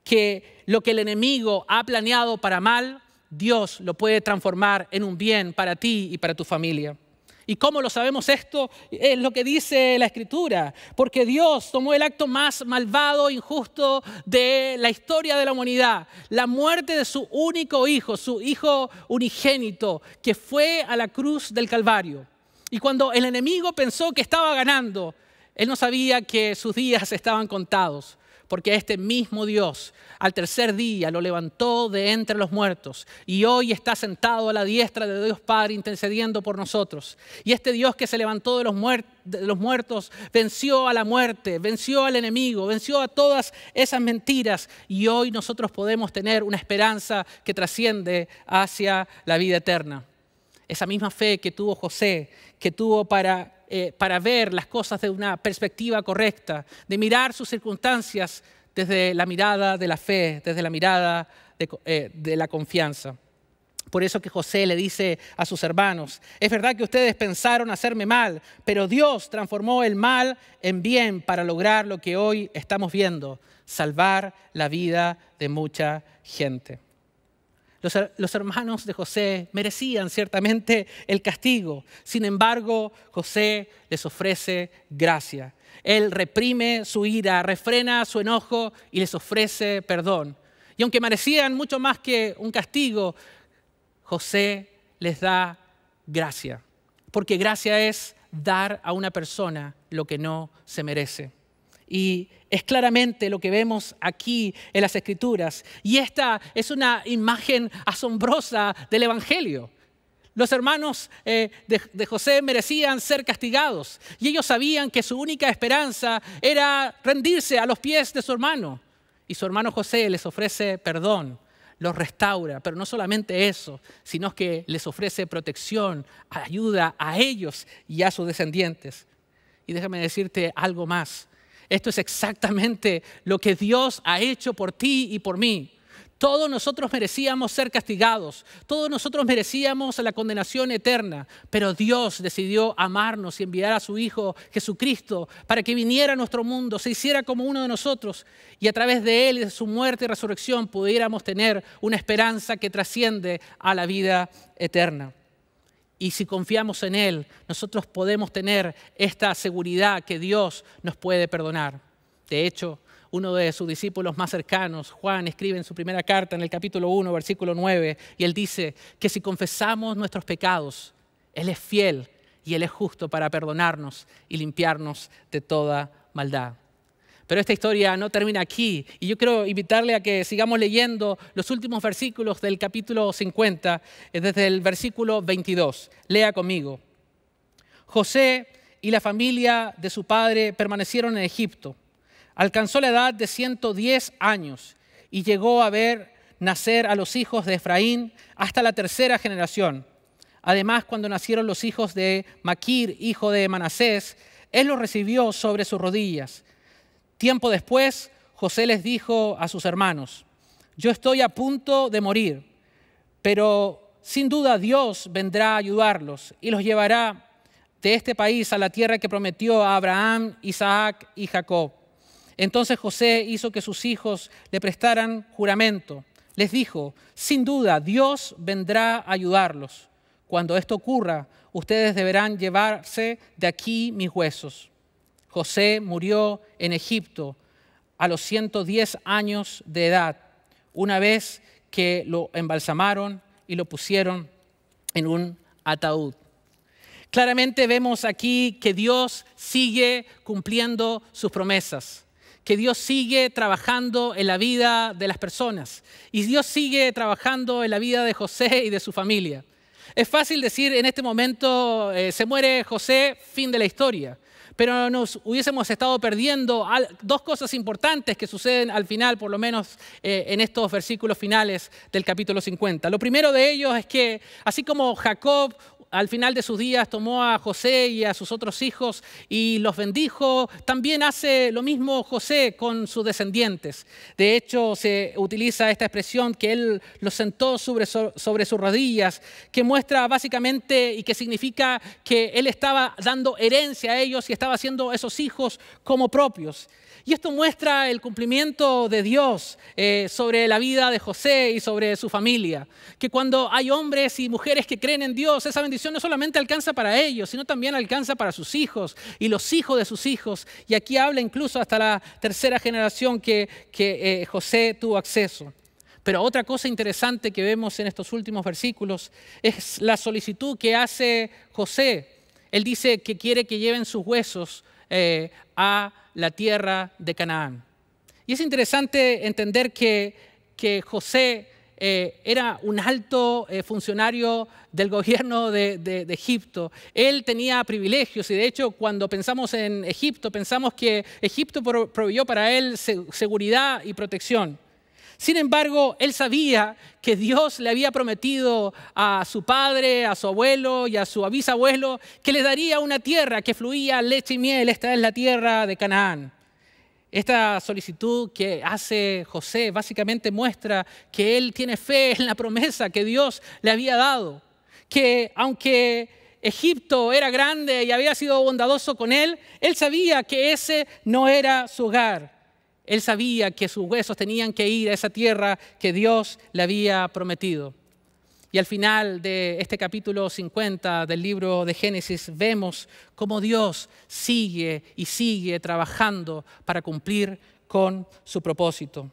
que lo que el enemigo ha planeado para mal, Dios lo puede transformar en un bien para ti y para tu familia. ¿Y cómo lo sabemos esto? Es lo que dice la Escritura. Porque Dios tomó el acto más malvado e injusto de la historia de la humanidad. La muerte de su único hijo, su hijo unigénito, que fue a la cruz del Calvario. Y cuando el enemigo pensó que estaba ganando, él no sabía que sus días estaban contados. Porque este mismo Dios al tercer día lo levantó de entre los muertos y hoy está sentado a la diestra de Dios Padre intercediendo por nosotros. Y este Dios que se levantó de los muertos venció a la muerte, venció al enemigo, venció a todas esas mentiras y hoy nosotros podemos tener una esperanza que trasciende hacia la vida eterna. Esa misma fe que tuvo José, que tuvo para ver las cosas de una perspectiva correcta, de mirar sus circunstancias desde la mirada de la fe, desde la mirada de la confianza. Por eso que José le dice a sus hermanos, es verdad que ustedes pensaron hacerme mal, pero Dios transformó el mal en bien para lograr lo que hoy estamos viendo, salvar la vida de mucha gente. Los hermanos de José merecían ciertamente el castigo. Sin embargo, José les ofrece gracia. Él reprime su ira, refrena su enojo y les ofrece perdón. Y aunque merecían mucho más que un castigo, José les da gracia. Porque gracia es dar a una persona lo que no se merece. Y es claramente lo que vemos aquí en las Escrituras. Y esta es una imagen asombrosa del Evangelio. Los hermanos de José merecían ser castigados. Y ellos sabían que su única esperanza era rendirse a los pies de su hermano. Y su hermano José les ofrece perdón, los restaura. Pero no solamente eso, sino que les ofrece protección, ayuda a ellos y a sus descendientes. Y déjame decirte algo más. Esto es exactamente lo que Dios ha hecho por ti y por mí. Todos nosotros merecíamos ser castigados. Todos nosotros merecíamos la condenación eterna. Pero Dios decidió amarnos y enviar a su Hijo Jesucristo para que viniera a nuestro mundo, se hiciera como uno de nosotros. Y a través de Él y de su muerte y resurrección pudiéramos tener una esperanza que trasciende a la vida eterna. Y si confiamos en Él, nosotros podemos tener esta seguridad que Dios nos puede perdonar. De hecho, uno de sus discípulos más cercanos, Juan, escribe en su primera carta en el capítulo 1, versículo 9, y él dice que si confesamos nuestros pecados, Él es fiel y Él es justo para perdonarnos y limpiarnos de toda maldad. Pero esta historia no termina aquí y yo quiero invitarle a que sigamos leyendo los últimos versículos del capítulo 50, desde el versículo 22. Lea conmigo. José y la familia de su padre permanecieron en Egipto. Alcanzó la edad de 110 años y llegó a ver nacer a los hijos de Efraín hasta la tercera generación. Además, cuando nacieron los hijos de Maquir, hijo de Manasés, él los recibió sobre sus rodillas. Tiempo después, José les dijo a sus hermanos, yo estoy a punto de morir, pero sin duda Dios vendrá a ayudarlos y los llevará de este país a la tierra que prometió a Abraham, Isaac y Jacob. Entonces José hizo que sus hijos le prestaran juramento, Les dijo, sin duda, Dios vendrá a ayudarlos. Cuando esto ocurra, ustedes deberán llevarse de aquí mis huesos. José murió en Egipto a los 110 años de edad, una vez que lo embalsamaron y lo pusieron en un ataúd. Claramente vemos aquí que Dios sigue cumpliendo sus promesas, que Dios sigue trabajando en la vida de las personas y Dios sigue trabajando en la vida de José y de su familia. Es fácil decir en este momento, se muere José, fin de la historia. Pero nos hubiésemos estado perdiendo dos cosas importantes que suceden al final, por lo menos en estos versículos finales del capítulo 50. Lo primero de ellos es que, así como Jacob al final de sus días tomó a José y a sus otros hijos y los bendijo, también hace lo mismo José con sus descendientes. De hecho, se utiliza esta expresión que él los sentó sobre sus rodillas, que muestra básicamente y que significa que él estaba dando herencia a ellos y estaba haciendo esos hijos como propios. Y esto muestra el cumplimiento de Dios sobre la vida de José y sobre su familia. Que cuando hay hombres y mujeres que creen en Dios, esa bendición no solamente alcanza para ellos, sino también alcanza para sus hijos y los hijos de sus hijos. Y aquí habla incluso hasta la tercera generación que José tuvo acceso. Pero otra cosa interesante que vemos en estos últimos versículos es la solicitud que hace José. Él dice que quiere que lleven sus huesos a la tierra de Canaán. Y es interesante entender que José era un alto funcionario del gobierno de Egipto. Él tenía privilegios y de hecho cuando pensamos en Egipto, pensamos que Egipto proveyó para él seguridad y protección. Sin embargo, él sabía que Dios le había prometido a su padre, a su abuelo y a su bisabuelo que le daría una tierra que fluía leche y miel. Esta es la tierra de Canaán. Esta solicitud que hace José básicamente muestra que él tiene fe en la promesa que Dios le había dado. Que aunque Egipto era grande y había sido bondadoso con él sabía que ese no era su hogar. Él sabía que sus huesos tenían que ir a esa tierra que Dios le había prometido. Y al final de este capítulo 50 del libro de Génesis vemos cómo Dios sigue y sigue trabajando para cumplir con su propósito.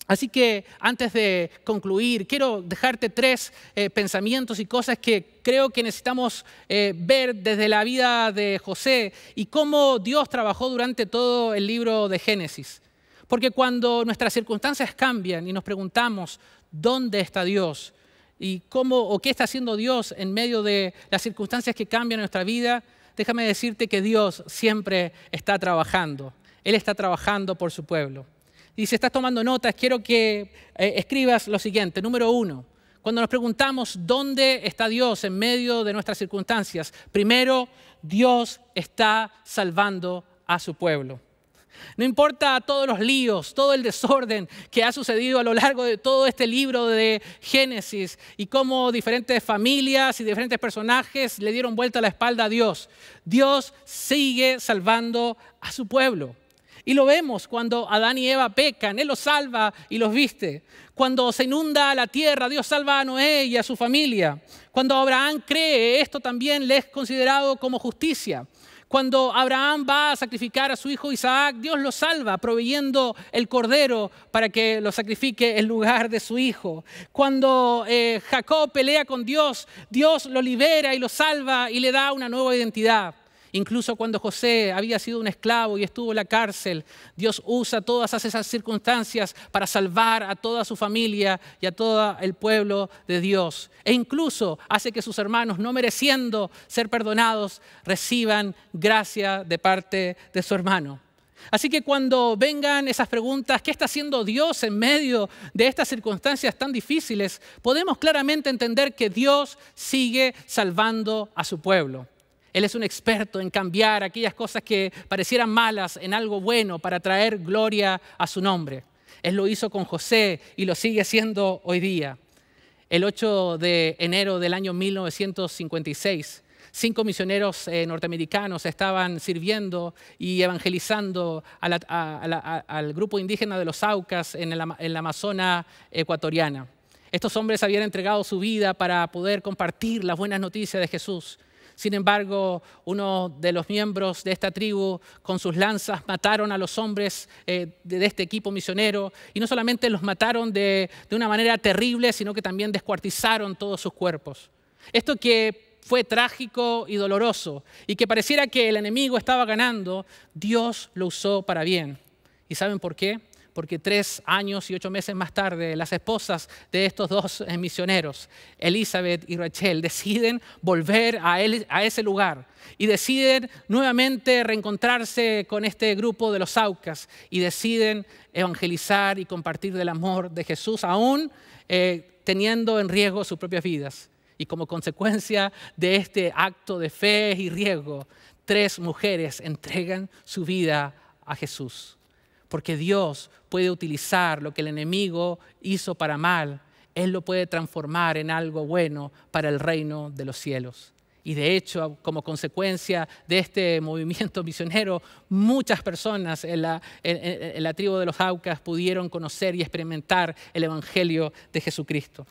Así que antes de concluir, quiero dejarte tres pensamientos y cosas que creo que necesitamos ver desde la vida de José y cómo Dios trabajó durante todo el libro de Génesis. Porque cuando nuestras circunstancias cambian y nos preguntamos ¿dónde está Dios? Y cómo o qué está haciendo Dios en medio de las circunstancias que cambian en nuestra vida, déjame decirte que Dios siempre está trabajando. Él está trabajando por su pueblo. Y si estás tomando notas, quiero que escribas lo siguiente. Número 1, cuando nos preguntamos ¿dónde está Dios en medio de nuestras circunstancias? Primero, Dios está salvando a su pueblo. No importa todos los líos, todo el desorden que ha sucedido a lo largo de todo este libro de Génesis y cómo diferentes familias y diferentes personajes le dieron vuelta la espalda a Dios. Dios sigue salvando a su pueblo. Y lo vemos cuando Adán y Eva pecan, Él los salva y los viste. Cuando se inunda la tierra, Dios salva a Noé y a su familia. Cuando Abraham cree, esto también le es considerado como justicia. Cuando Abraham va a sacrificar a su hijo Isaac, Dios lo salva proveyendo el cordero para que lo sacrifique en lugar de su hijo. Cuando Jacob pelea con Dios, Dios lo libera y lo salva y le da una nueva identidad. Incluso cuando José había sido un esclavo y estuvo en la cárcel, Dios usa todas esas circunstancias para salvar a toda su familia y a todo el pueblo de Dios. E incluso hace que sus hermanos, no mereciendo ser perdonados, reciban gracia de parte de su hermano. Así que cuando vengan esas preguntas, ¿qué está haciendo Dios en medio de estas circunstancias tan difíciles? Podemos claramente entender que Dios sigue salvando a su pueblo. Él es un experto en cambiar aquellas cosas que parecieran malas en algo bueno para traer gloria a su nombre. Él lo hizo con José y lo sigue haciendo hoy día. El 8 de enero del año 1956 5 misioneros norteamericanos estaban sirviendo y evangelizando al grupo indígena de los Aucas en la Amazona ecuatoriana. Estos hombres habían entregado su vida para poder compartir las buenas noticias de Jesús. Sin embargo, uno de los miembros de esta tribu, con sus lanzas, mataron a los hombres de este equipo misionero. Y no solamente los mataron de una manera terrible, sino que también descuartizaron todos sus cuerpos. Esto que fue trágico y doloroso, y que pareciera que el enemigo estaba ganando, Dios lo usó para bien. ¿Y saben por qué? Porque 3 años y 8 meses más tarde, las esposas de estos 2 misioneros, Elizabeth y Rachel, deciden volver a ese lugar y deciden nuevamente reencontrarse con este grupo de los Aucas y deciden evangelizar y compartir del amor de Jesús, aún teniendo en riesgo sus propias vidas. Y como consecuencia de este acto de fe y riesgo, 3 mujeres entregan su vida a Jesús. Porque Dios puede utilizar lo que el enemigo hizo para mal, Él lo puede transformar en algo bueno para el reino de los cielos. Y de hecho, como consecuencia de este movimiento misionero, muchas personas en la tribu de los Aucas pudieron conocer y experimentar el evangelio de Jesucristo.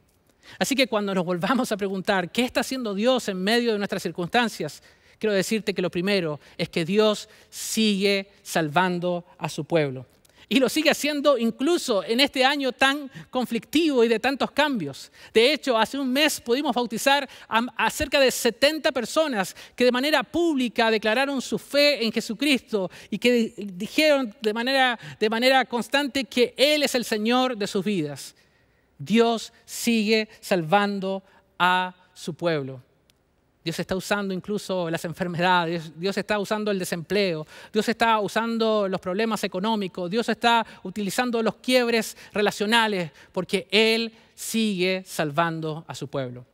Así que cuando nos volvamos a preguntar, ¿qué está haciendo Dios en medio de nuestras circunstancias? Quiero decirte que lo primero es que Dios sigue salvando a su pueblo. Y lo sigue haciendo incluso en este año tan conflictivo y de tantos cambios. De hecho, hace un mes pudimos bautizar a cerca de 70 personas que de manera pública declararon su fe en Jesucristo y que dijeron de manera constante que Él es el Señor de sus vidas. Dios sigue salvando a su pueblo. Dios está usando incluso las enfermedades, Dios está usando el desempleo, Dios está usando los problemas económicos, Dios está utilizando los quiebres relacionales, porque Él sigue salvando a su pueblo.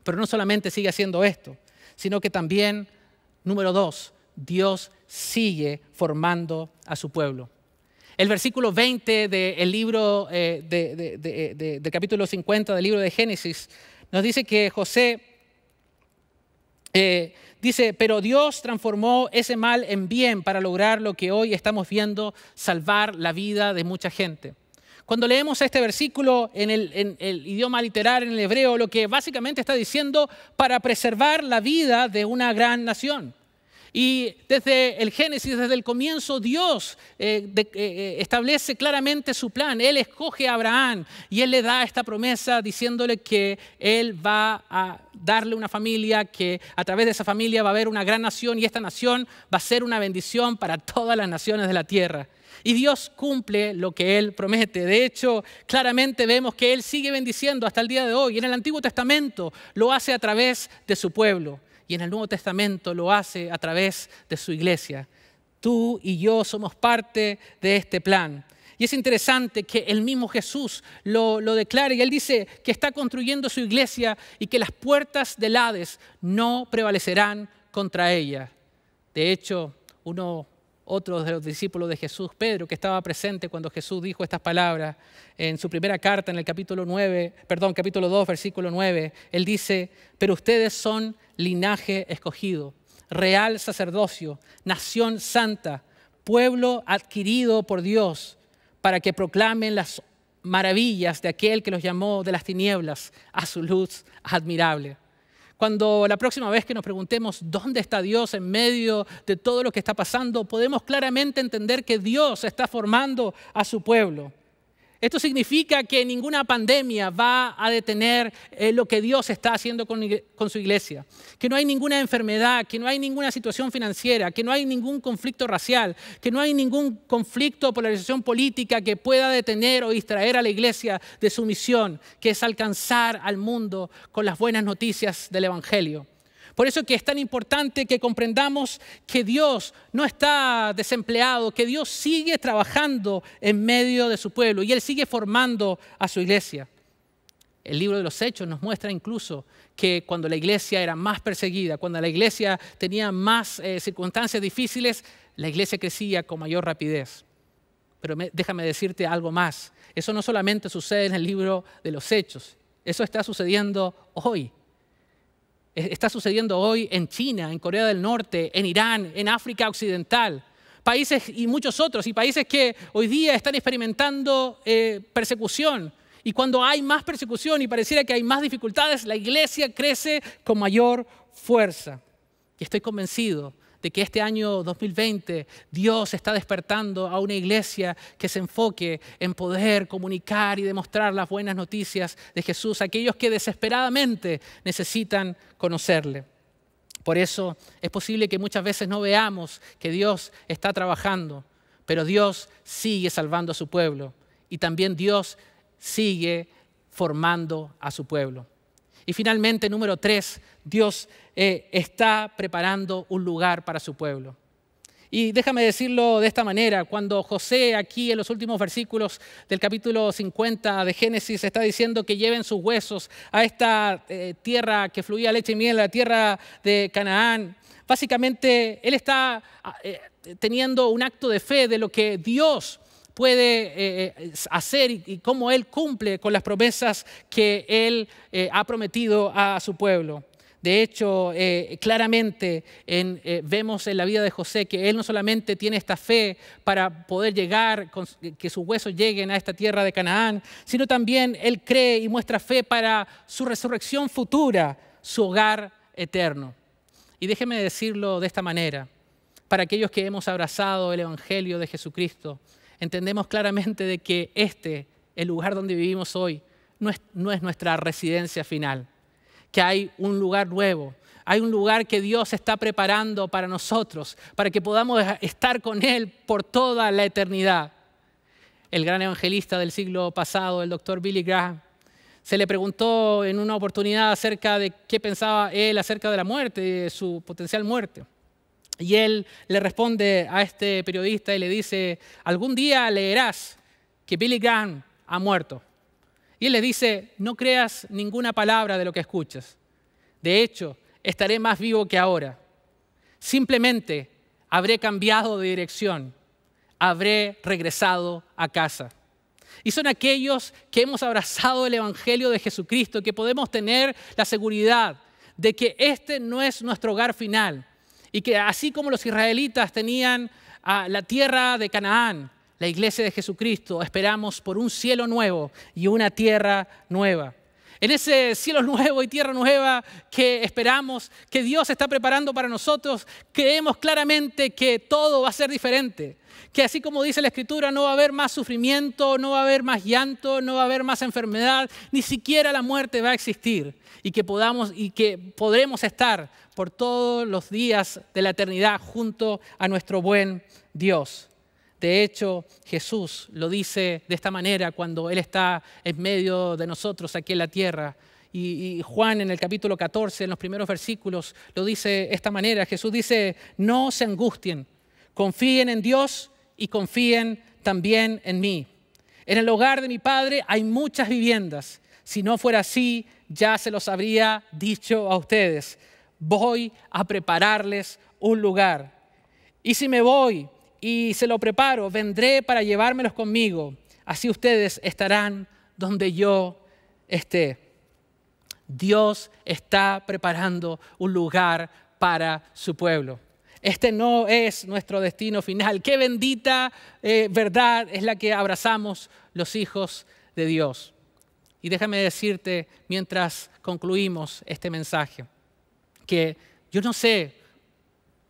Pero no solamente sigue haciendo esto, sino que también, número 2, Dios sigue formando a su pueblo. El versículo 20 del libro, del capítulo 50 del libro de Génesis, nos dice que José dice, pero Dios transformó ese mal en bien para lograr lo que hoy estamos viendo, salvar la vida de mucha gente. Cuando leemos este versículo en el idioma literal, en el hebreo, lo que básicamente está diciendo, para preservar la vida de una gran nación. Y desde el Génesis, desde el comienzo, Dios establece claramente su plan. Él escoge a Abraham y Él le da esta promesa diciéndole que Él va a darle una familia, que a través de esa familia va a haber una gran nación y esta nación va a ser una bendición para todas las naciones de la tierra. Y Dios cumple lo que Él promete. De hecho, claramente vemos que Él sigue bendiciendo hasta el día de hoy. En el Antiguo Testamento lo hace a través de su pueblo. Y en el Nuevo Testamento lo hace a través de su iglesia. Tú y yo somos parte de este plan. Y es interesante que el mismo Jesús lo declara y Él dice que está construyendo su iglesia y que las puertas del Hades no prevalecerán contra ella. De hecho, otro de los discípulos de Jesús, Pedro, que estaba presente cuando Jesús dijo estas palabras, en su primera carta, en el capítulo 2, versículo 9, él dice, pero ustedes son linaje escogido, real sacerdocio, nación santa, pueblo adquirido por Dios, para que proclamen las maravillas de aquel que los llamó de las tinieblas a su luz admirable. Cuando la próxima vez que nos preguntemos dónde está Dios en medio de todo lo que está pasando, podemos claramente entender que Dios está formando a su pueblo. Esto significa que ninguna pandemia va a detener lo que Dios está haciendo con su iglesia. Que no hay ninguna enfermedad, que no hay ninguna situación financiera, que no hay ningún conflicto racial, que no hay ningún conflicto o polarización política que pueda detener o distraer a la iglesia de su misión, que es alcanzar al mundo con las buenas noticias del Evangelio. Por eso que es tan importante que comprendamos que Dios no está desempleado, que Dios sigue trabajando en medio de su pueblo y Él sigue formando a su iglesia. El libro de los Hechos nos muestra incluso que cuando la iglesia era más perseguida, cuando la iglesia tenía más circunstancias difíciles, la iglesia crecía con mayor rapidez. Pero déjame decirte algo más. Eso no solamente sucede en el libro de los Hechos, eso está sucediendo hoy. está sucediendo hoy en China, en Corea del Norte, en Irán, en África Occidental. Países y muchos otros, y países que hoy día están experimentando persecución. Y cuando hay más persecución y pareciera que hay más dificultades, la iglesia crece con mayor fuerza. Y estoy convencido de que este año 2020 Dios está despertando a una iglesia que se enfoque en poder comunicar y demostrar las buenas noticias de Jesús a aquellos que desesperadamente necesitan conocerle. Por eso es posible que muchas veces no veamos que Dios está trabajando, pero Dios sigue salvando a su pueblo y también Dios sigue formando a su pueblo. Y finalmente, número 3, Dios está preparando un lugar para su pueblo. Y déjame decirlo de esta manera, cuando José aquí en los últimos versículos del capítulo 50 de Génesis está diciendo que lleven sus huesos a esta tierra que fluía leche y miel, la tierra de Canaán, básicamente él está teniendo un acto de fe de lo que Dios puede hacer y cómo Él cumple con las promesas que Él ha prometido a su pueblo. De hecho, claramente vemos en la vida de José que él no solamente tiene esta fe para poder llegar, que sus huesos lleguen a esta tierra de Canaán, sino también él cree y muestra fe para su resurrección futura, su hogar eterno. Y déjeme decirlo de esta manera, para aquellos que hemos abrazado el Evangelio de Jesucristo, entendemos claramente de que el lugar donde vivimos hoy, no es nuestra residencia final, que hay un lugar nuevo, hay un lugar que Dios está preparando para nosotros, para que podamos estar con Él por toda la eternidad. El gran evangelista del siglo pasado, el doctor Billy Graham, se le preguntó en una oportunidad acerca de qué pensaba él acerca de la muerte, de su potencial muerte. Y él le responde a este periodista y le dice, algún día leerás que Billy Graham ha muerto. Y él le dice, no creas ninguna palabra de lo que escuchas. De hecho, estaré más vivo que ahora. Simplemente habré cambiado de dirección. Habré regresado a casa. Y son aquellos que hemos abrazado el Evangelio de Jesucristo, que podemos tener la seguridad de que este no es nuestro hogar final. Y que así como los israelitas tenían la tierra de Canaán, la iglesia de Jesucristo, esperamos por un cielo nuevo y una tierra nueva. En ese cielo nuevo y tierra nueva que esperamos, que Dios está preparando para nosotros, creemos claramente que todo va a ser diferente. Que así como dice la Escritura, no va a haber más sufrimiento, no va a haber más llanto, no va a haber más enfermedad, ni siquiera la muerte va a existir. Y que podremos estar por todos los días de la eternidad junto a nuestro buen Dios. De hecho, Jesús lo dice de esta manera cuando Él está en medio de nosotros aquí en la tierra. Y Juan en el capítulo 14, en los primeros versículos, lo dice de esta manera. Jesús dice, no se angustien, confíen en Dios y confíen también en mí. En el hogar de mi Padre hay muchas viviendas. Si no fuera así, ya se los habría dicho a ustedes. Voy a prepararles un lugar. Y si me voy y se lo preparo, vendré para llevármelos conmigo. Así ustedes estarán donde yo esté. Dios está preparando un lugar para su pueblo. Este no es nuestro destino final. Qué bendita verdad es la que abrazamos los hijos de Dios. Y déjame decirte, mientras concluimos este mensaje, que yo no sé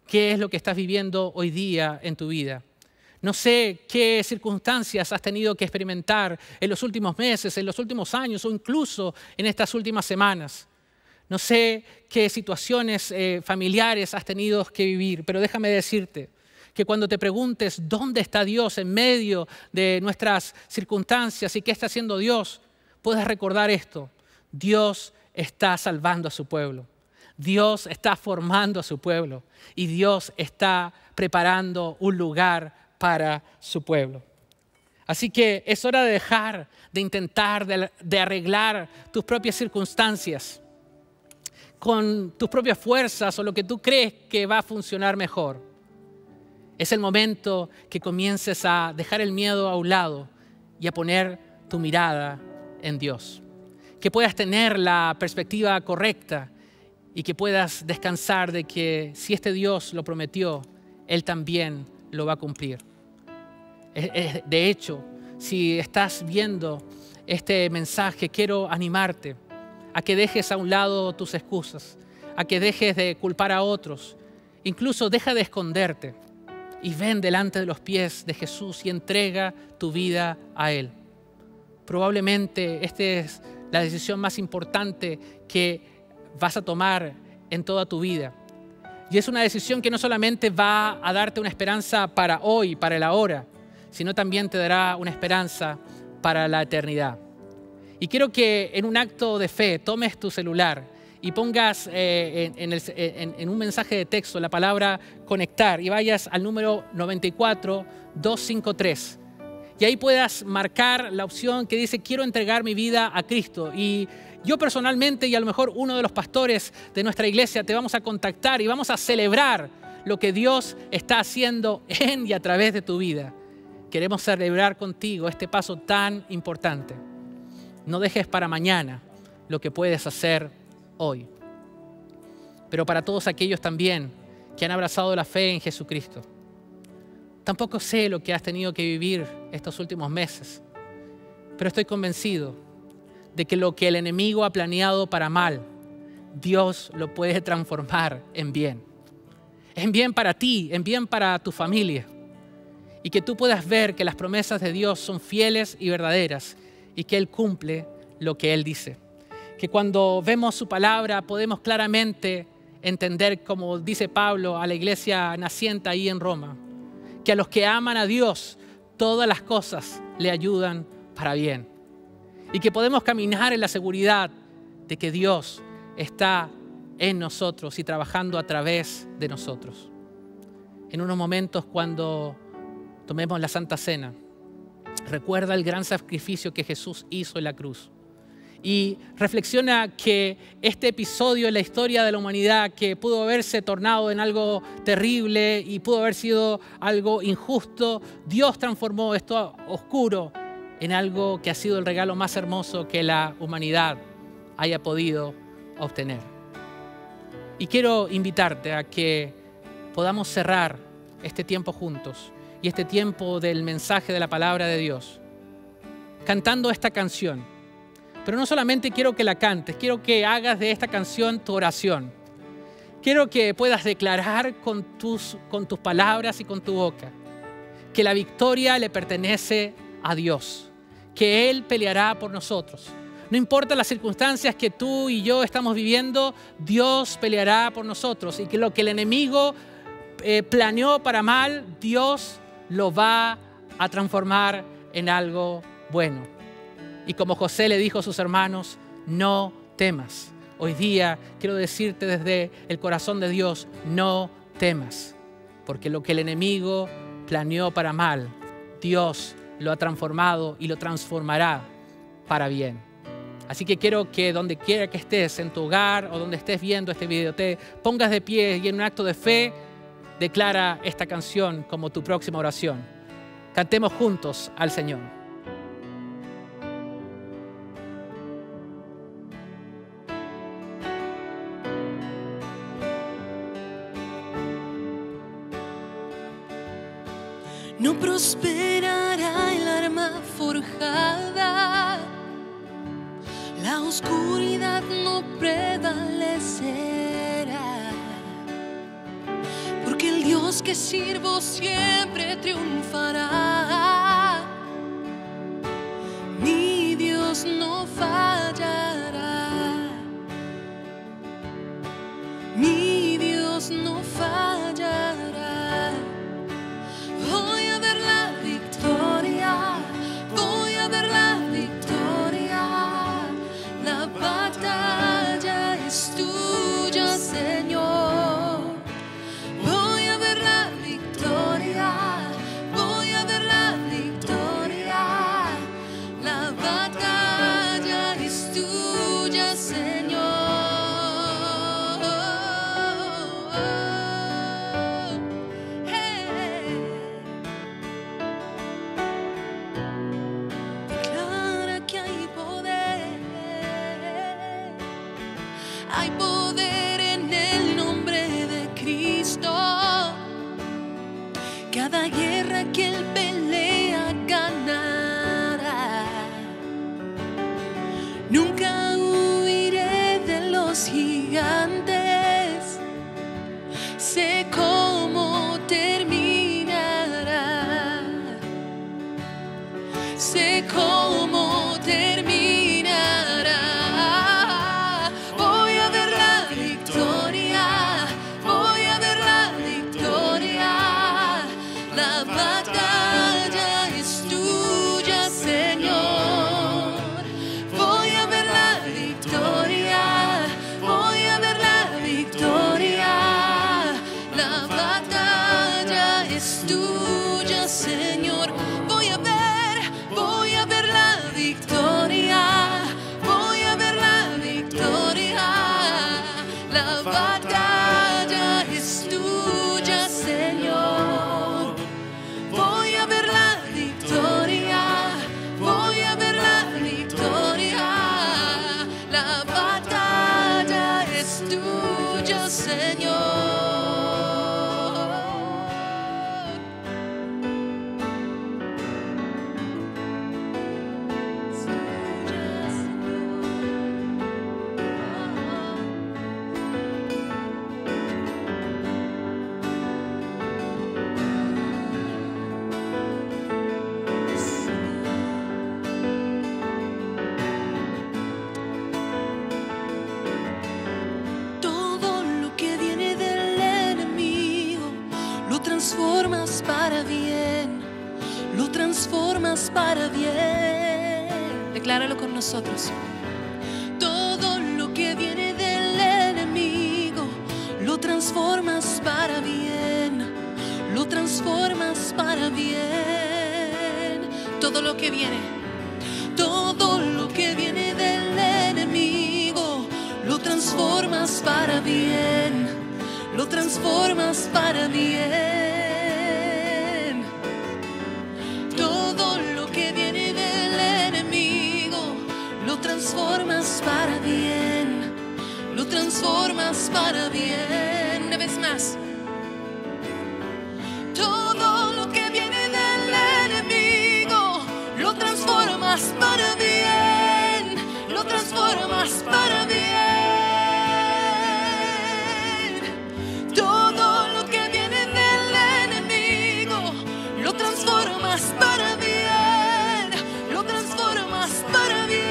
qué es lo que estás viviendo hoy día en tu vida. No sé qué circunstancias has tenido que experimentar en los últimos meses, en los últimos años o incluso en estas últimas semanas. No sé qué situaciones familiares has tenido que vivir, pero déjame decirte que cuando te preguntes dónde está Dios en medio de nuestras circunstancias y qué está haciendo Dios, puedes recordar esto. Dios está salvando a su pueblo. Dios está formando a su pueblo y Dios está preparando un lugar para su pueblo. Así que es hora de dejar de intentar de arreglar tus propias circunstancias con tus propias fuerzas o lo que tú crees que va a funcionar mejor. Es el momento que comiences a dejar el miedo a un lado y a poner tu mirada en Dios. Que puedas tener la perspectiva correcta y que puedas descansar de que si este Dios lo prometió, Él también lo va a cumplir. De hecho, si estás viendo este mensaje, quiero animarte a que dejes a un lado tus excusas, a que dejes de culpar a otros, incluso deja de esconderte y ven delante de los pies de Jesús y entrega tu vida a Él. Probablemente esta es la decisión más importante que vas a tomar en toda tu vida. Y es una decisión que no solamente va a darte una esperanza para hoy, para el ahora, sino también te dará una esperanza para la eternidad. Y quiero que en un acto de fe tomes tu celular y pongas en un mensaje de texto la palabra conectar y vayas al número 94253. Y ahí puedas marcar la opción que dice quiero entregar mi vida a Cristo. Y yo personalmente y a lo mejor uno de los pastores de nuestra iglesia te vamos a contactar y vamos a celebrar lo que Dios está haciendo en y a través de tu vida. Queremos celebrar contigo este paso tan importante. No dejes para mañana lo que puedes hacer hoy. Pero para todos aquellos también que han abrazado la fe en Jesucristo, tampoco sé lo que has tenido que vivir estos últimos meses, pero estoy convencido de que lo que el enemigo ha planeado para mal, Dios lo puede transformar en bien. En bien para ti, en bien para tu familia. Y que tú puedas ver que las promesas de Dios son fieles y verdaderas y que Él cumple lo que Él dice. Que cuando vemos su palabra podemos claramente entender, como dice Pablo a la iglesia naciente ahí en Roma, que a los que aman a Dios todas las cosas le ayudan para bien. Y que podemos caminar en la seguridad de que Dios está en nosotros y trabajando a través de nosotros. En unos momentos cuando tomemos la Santa Cena, recuerda el gran sacrificio que Jesús hizo en la cruz. Y reflexiona que este episodio en la historia de la humanidad, que pudo haberse tornado en algo terrible y pudo haber sido algo injusto, Dios transformó esto oscuro en algo que ha sido el regalo más hermoso que la humanidad haya podido obtener. Y quiero invitarte a que podamos cerrar este tiempo juntos y este tiempo del mensaje de la palabra de Dios cantando esta canción. Pero no solamente quiero que la cantes, quiero que hagas de esta canción tu oración. Quiero que puedas declarar con tus palabras y con tu boca que la victoria le pertenece a Dios, que Él peleará por nosotros. No importa las circunstancias que tú y yo estamos viviendo, Dios peleará por nosotros y que lo que el enemigo planeó para mal, Dios lo va a transformar en algo bueno. Y como José le dijo a sus hermanos, no temas. Hoy día quiero decirte desde el corazón de Dios, no temas. Porque lo que el enemigo planeó para mal, Dios lo ha transformado y lo transformará para bien. Así que quiero que donde quiera que estés, en tu hogar o donde estés viendo este video, te pongas de pie y en un acto de fe declara esta canción como tu próxima oración. Cantemos juntos al Señor.
No prosperará el arma forjada, la oscuridad no prevalecerá, porque el Dios que sirvo siempre triunfará. Mi Dios no fallará, mi Dios no fallará. Voy a ver la victoria, voy a ver la victoria. La batalla es tuya, Señor. Voy a ver la victoria, voy a ver la victoria. La batalla es tuya, Señor. Hay poder Nunca huiré de los gigantes. Sé cómo terminará. Sé cómo terminará. Voy a ver la victoria. Voy a ver la victoria. La batalla es tuya, Señor. Voy a ver la victoria. Voy a ver la victoria. La batalla es tuya, Señor. Voy a ver la victoria. Voy a ver la victoria. La batalla es tuya, Señor. Voy a ver la victoria. Voy a ver la victoria. La batalla es tuya, Señor. Todo lo que viene del enemigo lo transformas para bien, lo transformas para bien. Decláralo con nosotros. Todo lo que viene del enemigo lo transformas para bien, lo transformas para bien. Todo lo que viene del enemigo lo transformas para bien, lo transformas para bien. Todo lo que viene del enemigo lo transformas para bien, lo transformas para bien. Una vez más. Todo lo que viene del enemigo lo transformas para bien, lo transformas para bien. Todo lo que viene del enemigo lo transformas para bien, lo transformas para bien.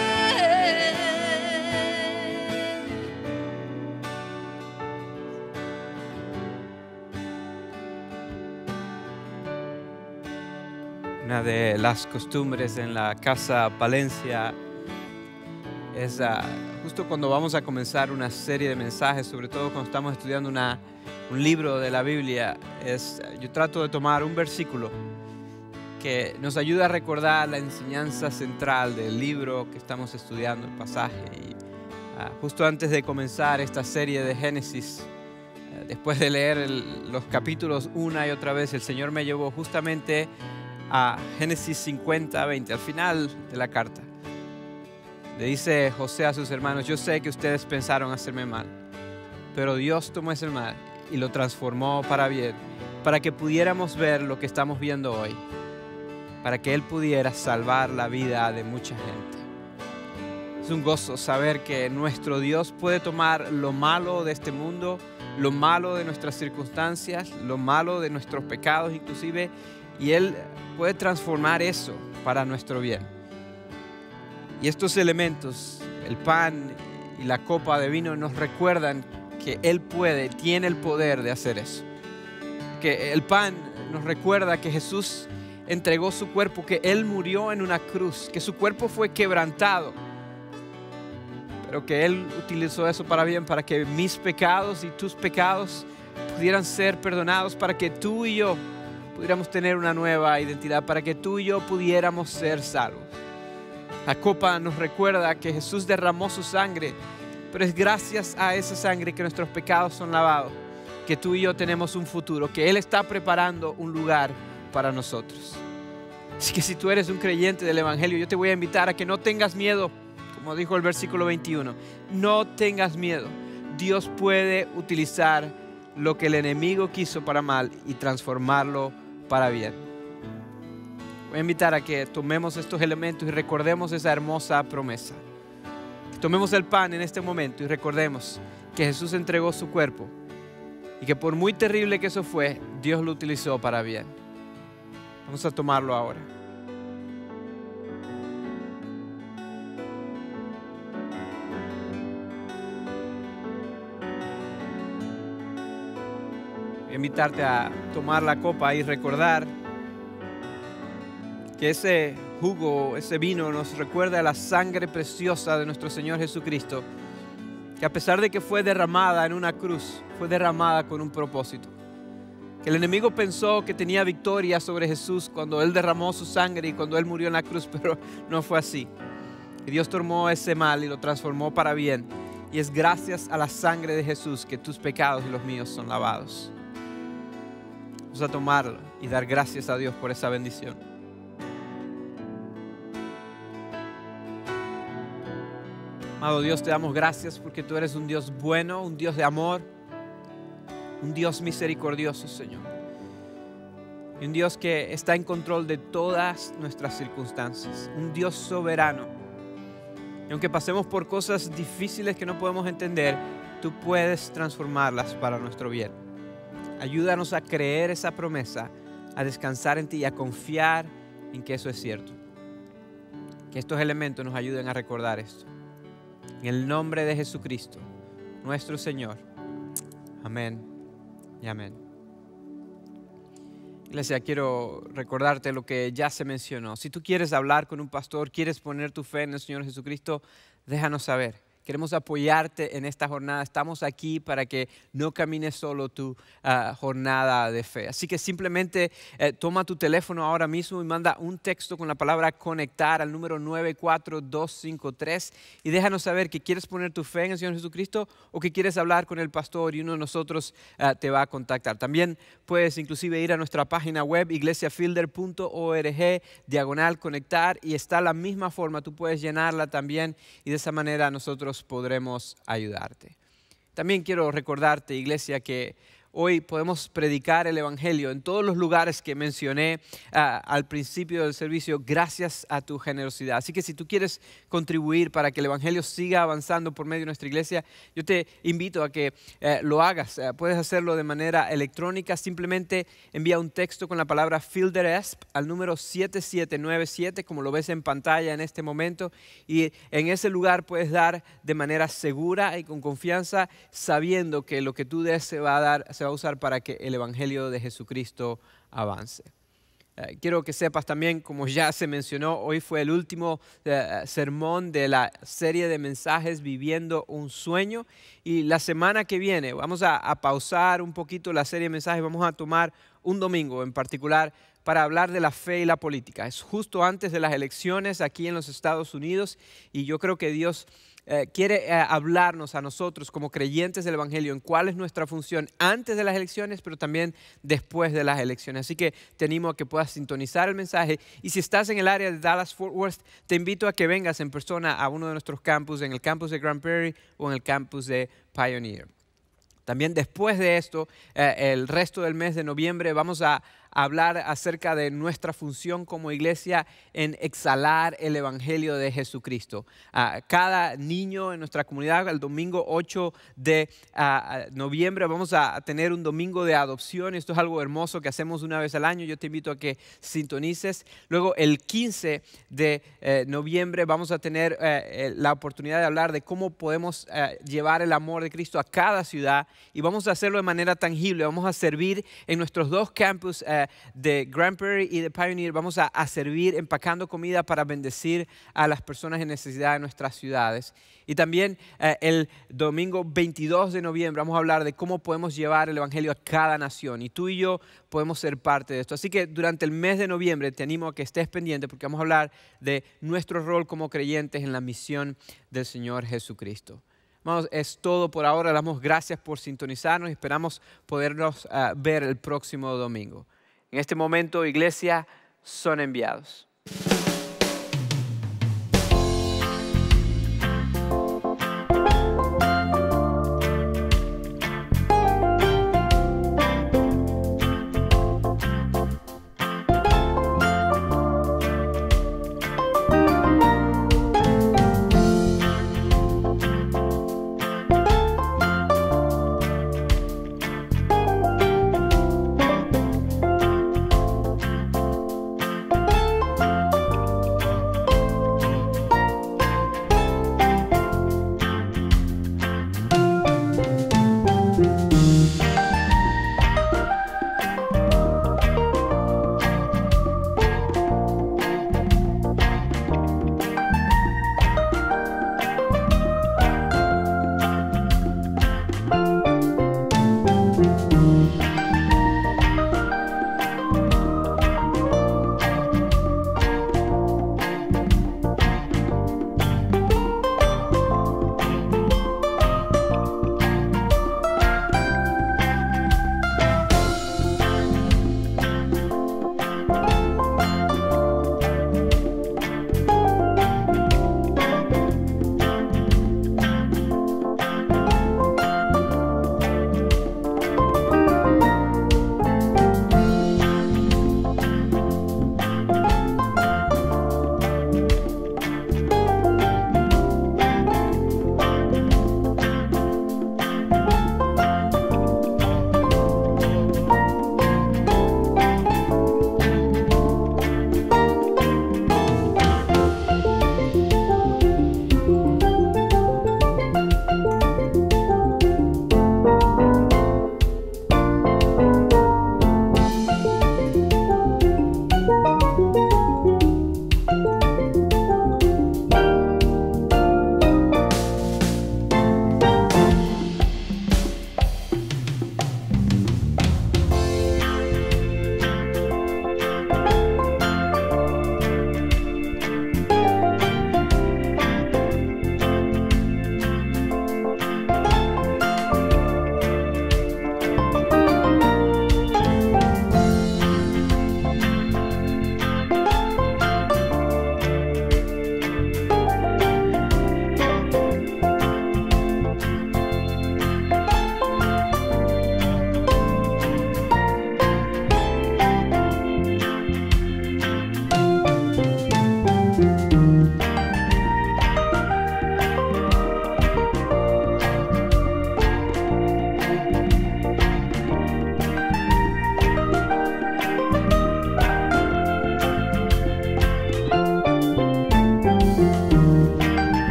Una de las costumbres en la Casa Palencia es justo cuando vamos a comenzar una serie de mensajes, sobre todo cuando estamos estudiando un libro de la Biblia, yo trato de tomar un versículo que nos ayuda a recordar la enseñanza central del libro que estamos estudiando, el pasaje. Y justo antes de comenzar esta serie de Génesis, después de leer los capítulos una y otra vez, el Señor me llevó justamente a Génesis 50:20, al final de la carta. Le dice José a sus hermanos: yo sé que ustedes pensaron hacerme mal, pero Dios tomó ese mal y lo transformó para bien, para que pudiéramos ver lo que estamos viendo hoy, para que Él pudiera salvar la vida de mucha gente. Es un gozo saber que nuestro Dios puede tomar lo malo de este mundo, lo malo de nuestras circunstancias, lo malo de nuestros pecados inclusive, y Él puede transformar eso para nuestro bien. Y estos elementos, el pan y la copa de vino, nos recuerdan que Él tiene el poder de hacer eso. Que el pan nos recuerda que Jesús entregó su cuerpo, que Él murió en una cruz, que su cuerpo fue quebrantado, pero que Él utilizó eso para bien, para que mis pecados y tus pecados pudieran ser perdonados, para que tú y yo pudiéramos tener una nueva identidad, para que tú y yo pudiéramos ser salvos. La copa nos recuerda que Jesús derramó su sangre, pero es gracias a esa sangre que nuestros pecados son lavados, que tú y yo tenemos un futuro, que Él está preparando un lugar para nosotros. Así que si tú eres un creyente del Evangelio, yo te voy a invitar a que no tengas miedo, como dijo el versículo 21. No tengas miedo. Dios puede utilizar lo que el enemigo quiso para mal y transformarlo para bien. Voy a invitar a que tomemos estos elementos y recordemos esa hermosa promesa. Tomemos el pan en este momento y recordemos que Jesús entregó su cuerpo y que por muy terrible que eso fue, Dios lo utilizó para bien. Vamos a tomarlo ahora. Voy a invitarte a tomar la copa y recordar que ese jugo, ese vino nos recuerda a la sangre preciosa de nuestro Señor Jesucristo, que a pesar de que fue derramada en una cruz, fue derramada con un propósito. Que el enemigo pensó que tenía victoria sobre Jesús cuando Él derramó su sangre y cuando Él murió en la cruz, pero no fue así. Y Dios tomó ese mal y lo transformó para bien. Y es gracias a la sangre de Jesús que tus pecados y los míos son lavados. Vamos a tomarlo y dar gracias a Dios por esa bendición. Amado Dios, te damos gracias porque tú eres un Dios bueno, un Dios de amor, un Dios misericordioso, Señor. Y un Dios que está en control de todas nuestras circunstancias. Un Dios soberano. Y aunque pasemos por cosas difíciles que no podemos entender, tú puedes transformarlas para nuestro bien. Ayúdanos a creer esa promesa, a descansar en ti y a confiar en que eso es cierto. Que estos elementos nos ayuden a recordar esto. En el nombre de Jesucristo, nuestro Señor. Amén y amén. Iglesia, quiero recordarte lo que ya se mencionó. Si tú quieres hablar con un pastor, quieres poner tu fe en el Señor Jesucristo, déjanos saber. Queremos apoyarte en esta jornada. Estamos aquí para que no camines solo tu jornada de fe. Así que simplemente toma tu teléfono ahora mismo y manda un texto con la palabra conectar al número 94253 y déjanos saber que quieres poner tu fe en el Señor Jesucristo o que quieres hablar con el pastor y uno de nosotros te va a contactar. También puedes inclusive ir a nuestra página web iglesiafielder.org/conectar y está la misma forma. Tú puedes llenarla también y de esa manera nosotros podremos ayudarte. También quiero recordarte, iglesia, que hoy podemos predicar el Evangelio en todos los lugares que mencioné al principio del servicio gracias a tu generosidad. Así que si tú quieres contribuir para que el Evangelio siga avanzando por medio de nuestra iglesia, yo te invito a que lo hagas. Puedes hacerlo de manera electrónica. Simplemente envía un texto con la palabra FielderEsp al número 7797, como lo ves en pantalla en este momento. Y en ese lugar puedes dar de manera segura y con confianza, sabiendo que lo que tú des se va a usar para que el Evangelio de Jesucristo avance. Quiero que sepas también, como ya se mencionó, hoy fue el último sermón de la serie de mensajes Viviendo un Sueño. Y la semana que viene vamos a pausar un poquito la serie de mensajes. Vamos a tomar un domingo en particular para hablar de la fe y la política. Es justo antes de las elecciones aquí en los Estados Unidos y yo creo que Dios quiere hablarnos a nosotros como creyentes del Evangelio en cuál es nuestra función antes de las elecciones, pero también después de las elecciones. Así que te animo a que puedas sintonizar el mensaje. Y si estás en el área de Dallas-Fort Worth, te invito a que vengas en persona a uno de nuestros campus, en el campus de Grand Prairie o en el campus de Pioneer. También después de esto, el resto del mes de noviembre vamos a hablar acerca de nuestra función como iglesia en exhalar el Evangelio de Jesucristo. Cada niño en nuestra comunidad, el domingo 8 de noviembre, vamos a tener un domingo de adopción. Esto es algo hermoso que hacemos una vez al año. Yo te invito a que sintonices. Luego, el 15 de noviembre, vamos a tener la oportunidad de hablar de cómo podemos llevar el amor de Cristo a cada ciudad y vamos a hacerlo de manera tangible. Vamos a servir en nuestros dos campus de Grand Prairie y de Pioneer. Vamos a servir empacando comida para bendecir a las personas en necesidad de nuestras ciudades. Y también el domingo 22 de noviembre vamos a hablar de cómo podemos llevar el Evangelio a cada nación. Y tú y yo podemos ser parte de esto. Así que durante el mes de noviembre te animo a que estés pendiente porque vamos a hablar de nuestro rol como creyentes en la misión del Señor Jesucristo. Hermanos, es todo por ahora. Damos gracias por sintonizarnos y esperamos podernos ver el próximo domingo. En este momento, iglesia, son enviados.